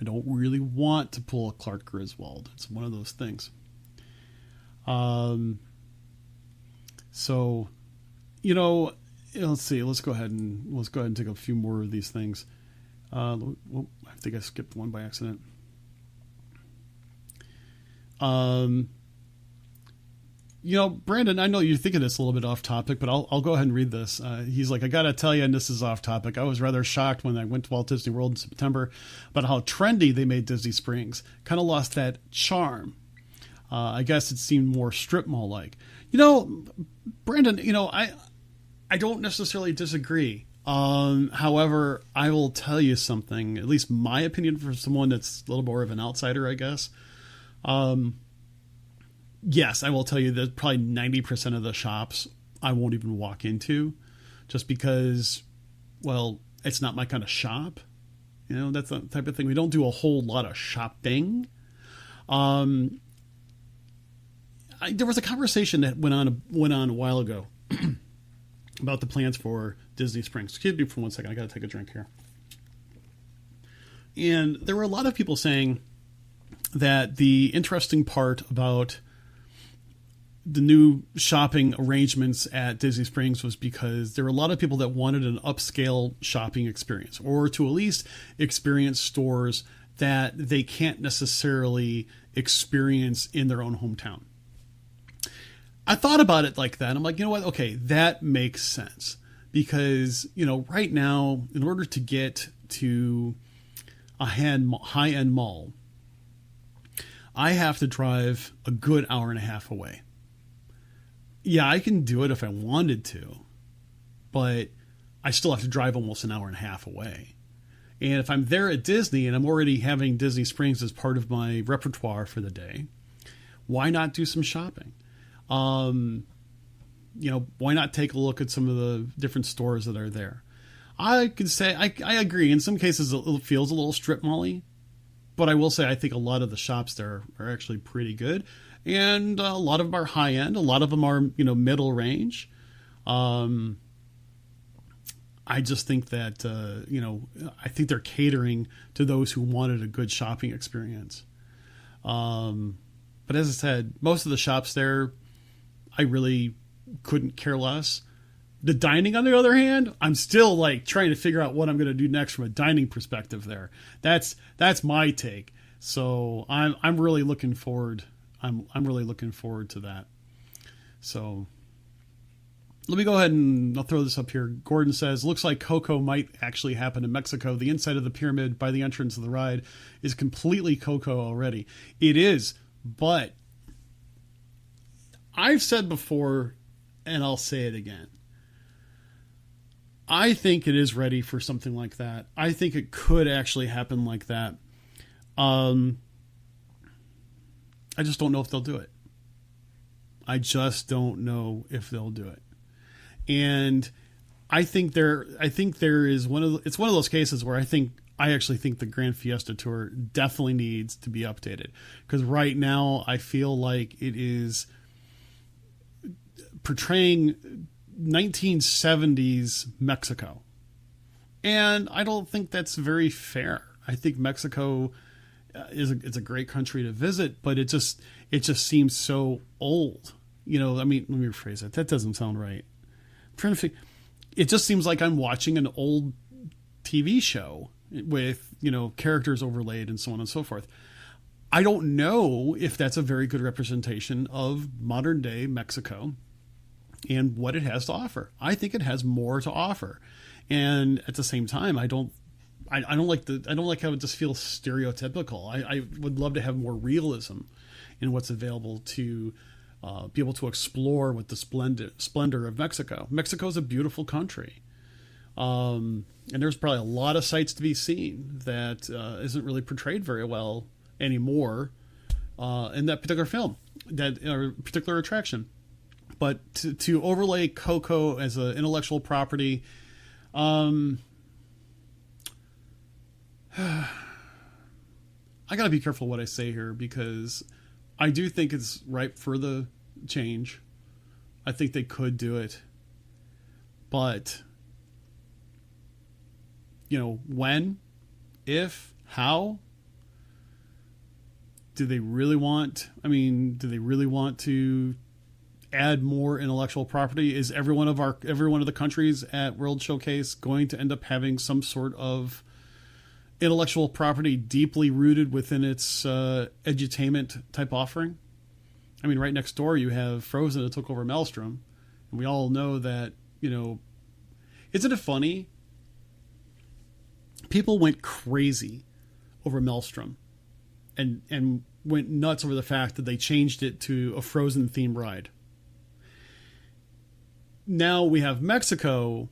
I don't really want to pull a Clark Griswold. It's one of those things. So, let's see. Let's go ahead and take a few more of these things. I think I skipped one by accident. Brandon, I know you're thinking this a little bit off topic, but I'll go ahead and read this. He's like, I got to tell you, and this is off topic, I was rather shocked when I went to Walt Disney World in September about how trendy they made Disney Springs. Kind of lost that charm. I guess it seemed more strip mall-like. Brandon, I don't necessarily disagree. However, I will tell you something, at least my opinion for someone that's a little more of an outsider, I guess. Yes, I will tell you that probably 90% of the shops I won't even walk into just because, well, it's not my kind of shop. That's the type of thing. We don't do a whole lot of shopping. There was a conversation that went on a while ago about the plans for Disney Springs. Excuse me for 1 second. I got to take a drink here. And there were a lot of people saying that the interesting part about the new shopping arrangements at Disney Springs was because there were a lot of people that wanted an upscale shopping experience, or to at least experience stores that they can't necessarily experience in their own hometown. I thought about it like that. I'm like, you know what? Okay, that makes sense. Because, right now, in order to get to a high-end mall, I have to drive a good hour and a half away. Yeah, I can do it if I wanted to, but I still have to drive almost an hour and a half away. And if I'm there at Disney and I'm already having Disney Springs as part of my repertoire for the day, why not do some shopping? Why not take a look at some of the different stores that are there? I could say, I agree. In some cases, it feels a little strip mall-y, but I will say I think a lot of the shops there are actually pretty good. And a lot of them are high end. A lot of them are, middle range. I just think that, I think they're catering to those who wanted a good shopping experience. But as I said, most of the shops there, I really couldn't care less. The dining, on the other hand, I'm still trying to figure out what I'm going to do next from a dining perspective there. That's my take. So I'm really looking forward. I'm really looking forward to that. So let me go ahead and I'll throw this up here. Gordon says, looks like Coco might actually happen in Mexico. The inside of the pyramid by the entrance of the ride is completely Coco already. It is, but I've said before, and I'll say it again. I think it is ready for something like that. I think it could actually happen like that. I just don't know if they'll do it. I just don't know if they'll do it. And I think there is it's one of those cases where I actually think the Grand Fiesta Tour definitely needs to be updated. Because right now I feel like it is portraying 1970s Mexico. And I don't think that's very fair. I think Mexico it's a great country to visit, but it just seems so old. Let me rephrase that. That doesn't sound right. I'm trying to figure. It just seems like I'm watching an old TV show with, characters overlaid and so on and so forth. I don't know if that's a very good representation of modern day Mexico and what it has to offer. I think it has more to offer. And at the same time, I don't like how it just feels stereotypical. I would love to have more realism in what's available to be able to explore with the splendor of Mexico. Mexico is a beautiful country. And there's probably a lot of sights to be seen that isn't really portrayed very well anymore in that particular film, that particular attraction. But to overlay Coco as an intellectual property, I got to be careful what I say here, because I do think it's ripe for the change. I think they could do it. But, when, if, how? Do they really want to add more intellectual property? Is every one of the countries at World Showcase going to end up having some sort of intellectual property deeply rooted within its edutainment type offering? I mean, right next door you have Frozen that took over Maelstrom. And we all know that, isn't it funny? People went crazy over Maelstrom and went nuts over the fact that they changed it to a Frozen themed ride. Now we have Mexico,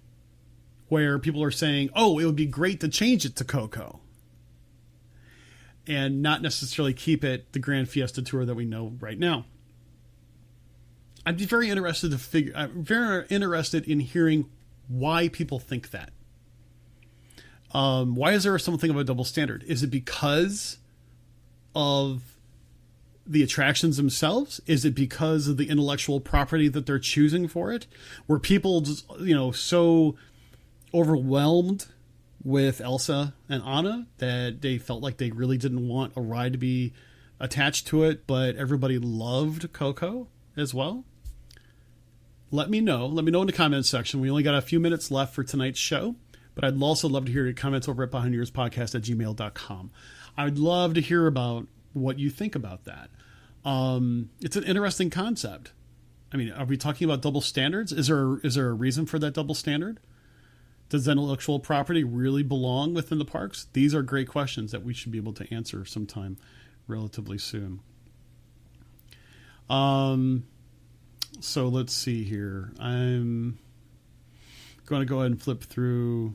where people are saying, oh, it would be great to change it to Coco and not necessarily keep it the Grand Fiesta Tour that we know right now. I'm very interested in hearing why people think that. Why is there something of a double standard? Is it because of the attractions themselves? Is it because of the intellectual property that they're choosing for it? Were people just, so overwhelmed with Elsa and Anna that they felt like they really didn't want a ride to be attached to it, but everybody loved Coco as well? Let me know. Let me know in the comments section. We only got a few minutes left for tonight's show, but I'd also love to hear your comments over at behindyourspodcast@gmail.com. I'd love to hear about what you think about that. It's an interesting concept. I mean, are we talking about double standards? Is there a reason for that double standard? Does intellectual property really belong within the parks? These are great questions that we should be able to answer sometime relatively soon. So let's see here. I'm going to go ahead and flip through.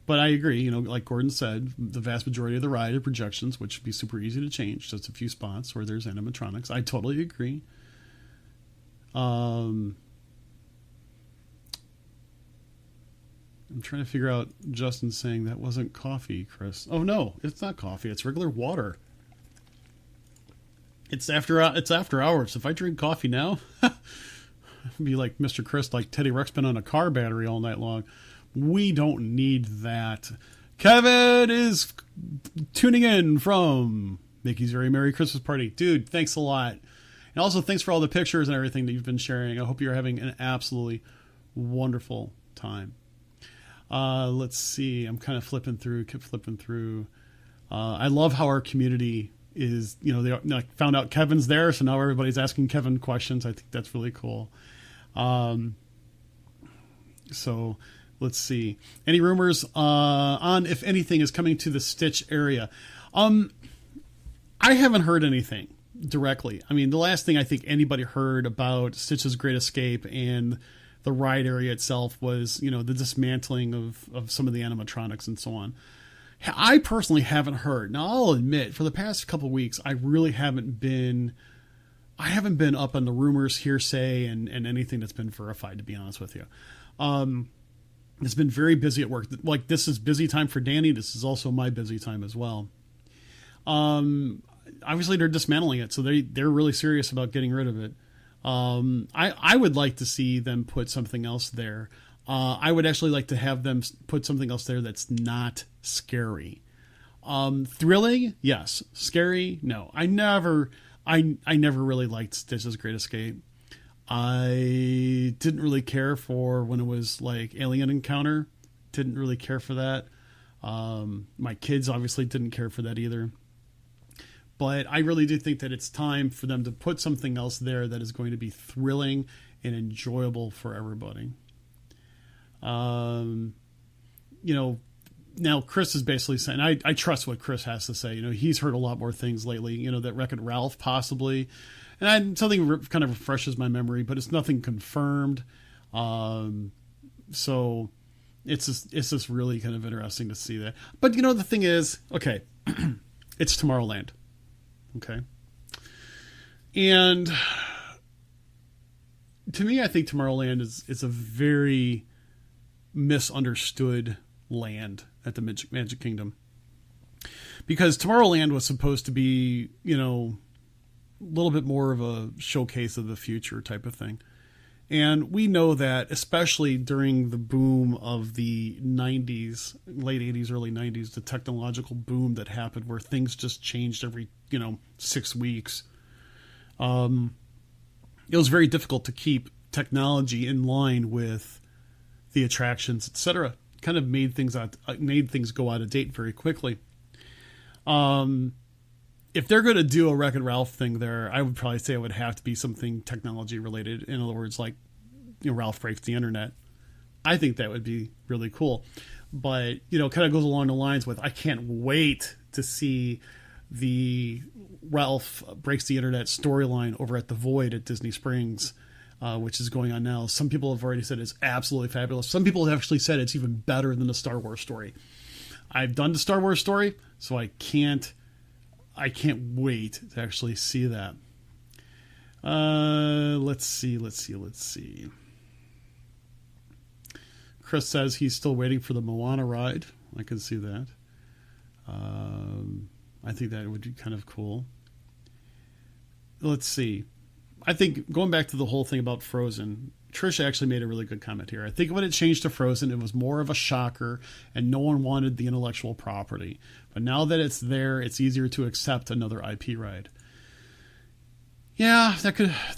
But I agree, like Gordon said, the vast majority of the ride are projections, which would be super easy to change. Just a few spots where there's animatronics. I totally agree. I'm trying to figure out Justin saying that wasn't coffee, Chris. Oh no, it's not coffee. It's regular water. It's after hours. If I drink coffee now, I'd be like Mr. Chris, like Teddy Ruxpin on a car battery all night long. We don't need that. Kevin is tuning in from Mickey's Very Merry Christmas Party. Dude, thanks a lot. And also thanks for all the pictures and everything that you've been sharing. I hope you're having an absolutely wonderful time. Let's see. I'm kind of keep flipping through. I love how our community is, they found out Kevin's there, so now everybody's asking Kevin questions. I think that's really cool. So let's see. Any rumors on if anything is coming to the Stitch area? I haven't heard anything directly. I mean, the last thing I think anybody heard about Stitch's Great Escape and the ride area itself was, the dismantling of some of the animatronics and so on. I personally haven't heard. Now, I'll admit, for the past couple of weeks, I really haven't been up on the rumors, hearsay, and anything that's been verified, to be honest with you. It's been very busy at work. Like, this is busy time for Danny. This is also my busy time as well. Obviously, they're dismantling it, so they're really serious about getting rid of it. I would like to see them put something else there. I would actually like to have them put something else there that's not scary. Thrilling, yes. Scary, no. I never really liked Stitch's Great Escape. I didn't really care for when it was like Alien Encounter. Didn't really care for that. My kids obviously didn't care for that either. But I really do think that it's time for them to put something else there that is going to be thrilling and enjoyable for everybody. Now Chris is basically saying, I trust what Chris has to say. He's heard a lot more things lately, that Wreck-It Ralph possibly, and something kind of refreshes my memory, but it's nothing confirmed. So it's just really kind of interesting to see that. But the thing is, okay, it's Tomorrowland. Okay. And to me, I think Tomorrowland is a very misunderstood land at the Magic Kingdom, because Tomorrowland was supposed to be, a little bit more of a showcase of the future type of thing. And we know that, especially during the boom of the 90s, late 80s, early 90s, the technological boom that happened where things just changed every, 6 weeks. It was very difficult to keep technology in line with the attractions, etc. Kind of made things go out of date very quickly. if they're going to do a Wreck-It Ralph thing there, I would probably say it would have to be something technology related. In other words, like, Ralph breaks the internet. I think that would be really cool. But, kind of goes along the lines with, I can't wait to see the Ralph breaks the internet storyline over at the Void at Disney Springs, which is going on now. Some people have already said it's absolutely fabulous. Some people have actually said it's even better than the Star Wars story. I've done the Star Wars story, so I can't wait to actually see that. Let's see. Chris says he's still waiting for the Moana ride. I can see that. I think that would be kind of cool. Let's see. I think going back to the whole thing about Frozen, Trish actually made a really good comment here. I think when it changed to Frozen, it was more of a shocker and no one wanted the intellectual property. But now that it's there, it's easier to accept another IP ride. Yeah, that could, I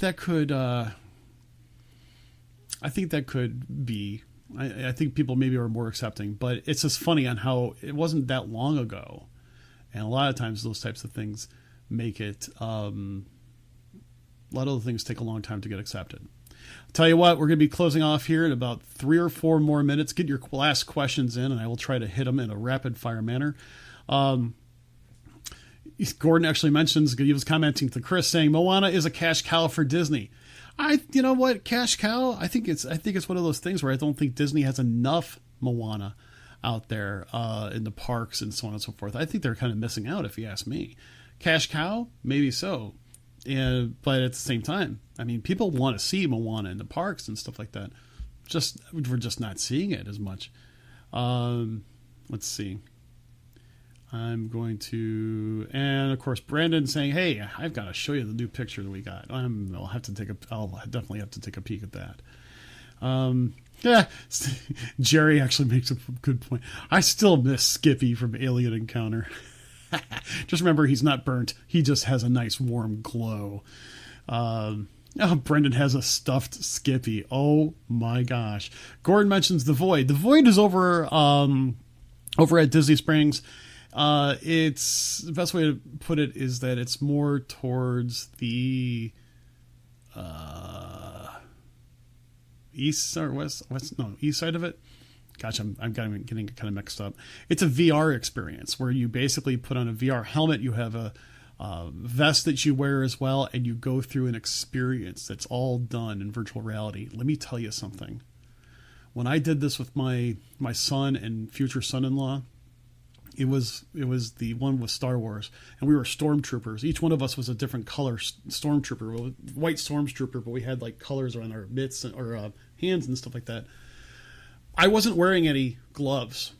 think that could be. I think people maybe are more accepting, but it's just funny on how it wasn't that long ago. And a lot of times those types of things make it, a lot of the things take a long time to get accepted. I'll tell you what, we're going to be closing off here in about 3 or 4 more minutes. Get your last questions in and I will try to hit them in a rapid fire manner. Gordon actually mentions, he was commenting to Chris saying Moana is a cash cow for Disney. You know what, cash cow? I think it's one of those things where I don't think Disney has enough Moana out there in the parks and so on and so forth. I think they're kind of missing out, if you ask me. Cash cow, maybe so, but at the same time, I mean, people want to see Moana in the parks and stuff like that. We're just not seeing it as much. Let's see. I'm going to, and of course, Brandon saying, "Hey, I've got to show you the new picture that we got." I'll definitely have to take a peek at that. Yeah, Jerry actually makes a good point. I still miss Skippy from Alien Encounter. Just remember, he's not burnt. He just has a nice warm glow. Brendan has a stuffed Skippy. Oh my gosh. Gordon mentions the Void. The Void is over at Disney Springs. It's the best way to put it is that it's more towards the east or west, east side of it. Gosh, I'm getting kind of mixed up. It's a VR experience where you basically put on a VR helmet. You have a vest that you wear as well, and you go through an experience that's all done in virtual reality. Let me tell you something. When I did this with my son and future son-in-law, it was the one with Star Wars, and we were stormtroopers. Each one of us was a different color stormtrooper, white stormtrooper, but we had like colors on our mitts or hands and stuff like that. I wasn't wearing any gloves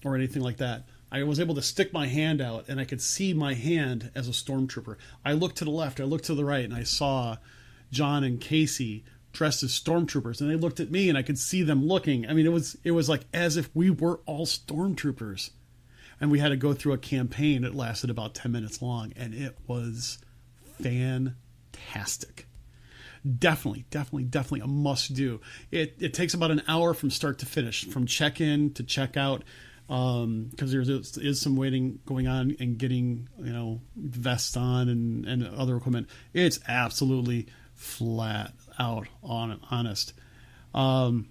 or anything like that. I was able to stick my hand out, and I could see my hand as a stormtrooper. I looked to the left, I looked to the right, and I saw John and Casey dressed as stormtroopers, and they looked at me, and I could see them looking. I mean, it was like as if we were all stormtroopers. And we had to go through a campaign that lasted about 10 minutes long, and it was fantastic. Definitely a must do. It takes about an hour from start to finish, from check-in to check-out, because there is some waiting going on and getting, vests on and other equipment. It's absolutely flat out honest. But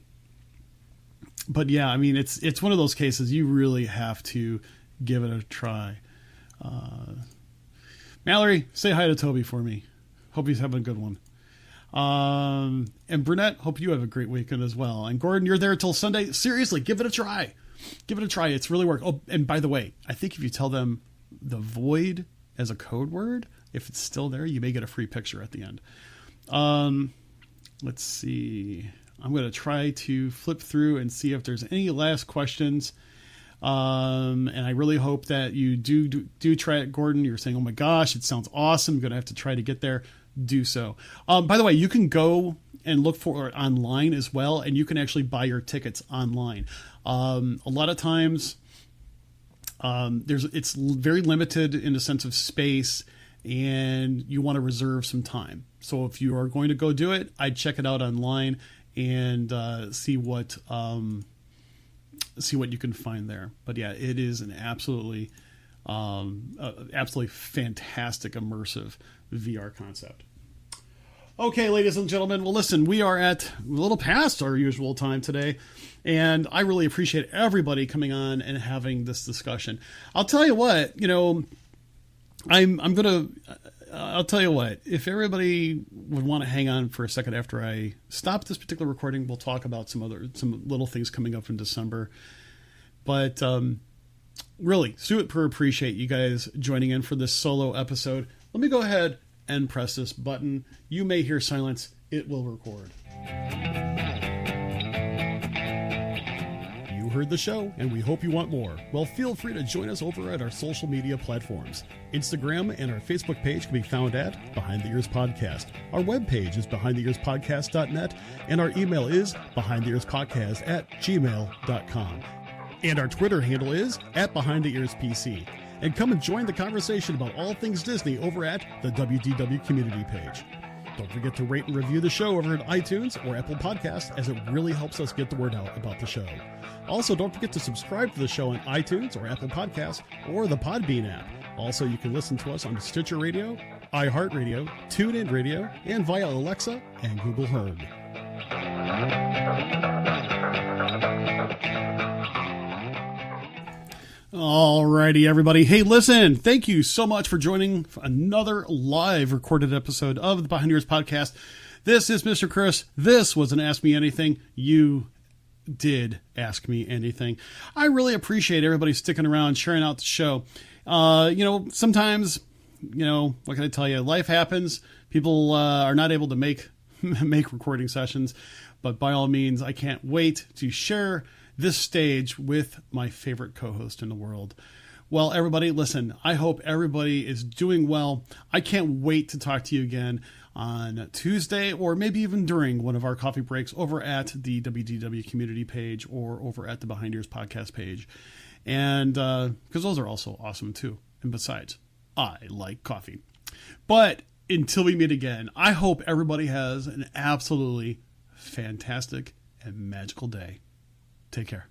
yeah, I mean, it's one of those cases you really have to give it a try. Mallory, say hi to Toby for me. Hope he's having a good one. And Brunette, hope you have a great weekend as well. And Gordon, you're there till Sunday. Seriously, give it a try. Give it a try. It's really work. Oh, and by the way, I think if you tell them the Void as a code word, if it's still there, you may get a free picture at the end. Let's see. I'm going to try to flip through and see if there's any last questions. And I really hope that you do try it, Gordon. You're saying, oh my gosh, it sounds awesome. I'm going to have to try to get there. Do so. By the way, you can go and look for it online as well, and you can actually buy your tickets online. A lot of times, it's very limited in the sense of space, and you want to reserve some time. So if you are going to go do it, I'd check it out online and see what you can find there. But yeah, it is an absolutely Absolutely fantastic, immersive VR concept. Okay, ladies and gentlemen, well, listen, we are at a little past our usual time today, and I really appreciate everybody coming on and having this discussion. I'll tell you what, I'll tell you what, if everybody would want to hang on for a second after I stop this particular recording, we'll talk about some little things coming up in December. But really, super appreciate you guys joining in for this solo episode. Let me go ahead and press this button. You may hear silence. It will record. You heard the show, and we hope you want more. Well, feel free to join us over at our social media platforms. Instagram and our Facebook page can be found at Behind the Ears Podcast. Our webpage is behindtheearspodcast.net, and our email is behindtheearspodcast@gmail.com. And our Twitter handle is @BehindTheEarsPC. And come and join the conversation about all things Disney over at the WDW community page. Don't forget to rate and review the show over at iTunes or Apple Podcasts, as it really helps us get the word out about the show. Also, don't forget to subscribe to the show on iTunes or Apple Podcasts or the Podbean app. Also, you can listen to us on Stitcher Radio, iHeartRadio, TuneIn Radio, and via Alexa and Google Home. Alrighty, everybody. Hey, listen, thank you so much for joining another live recorded episode of the Behind the Ears Podcast. This is Mr. Chris. This was an Ask Me Anything. You did ask me anything. I really appreciate everybody sticking around, sharing out the show. Sometimes, what can I tell you? Life happens. People are not able to make recording sessions, but by all means, I can't wait to share this stage with my favorite co-host in the world. Well, everybody, listen, I hope everybody is doing well. I can't wait to talk to you again on Tuesday, or maybe even during one of our coffee breaks over at the WDW community page or over at the Behind Ears Podcast page. And because those are also awesome too. And besides, I like coffee. But until we meet again, I hope everybody has an absolutely fantastic and magical day. Take care.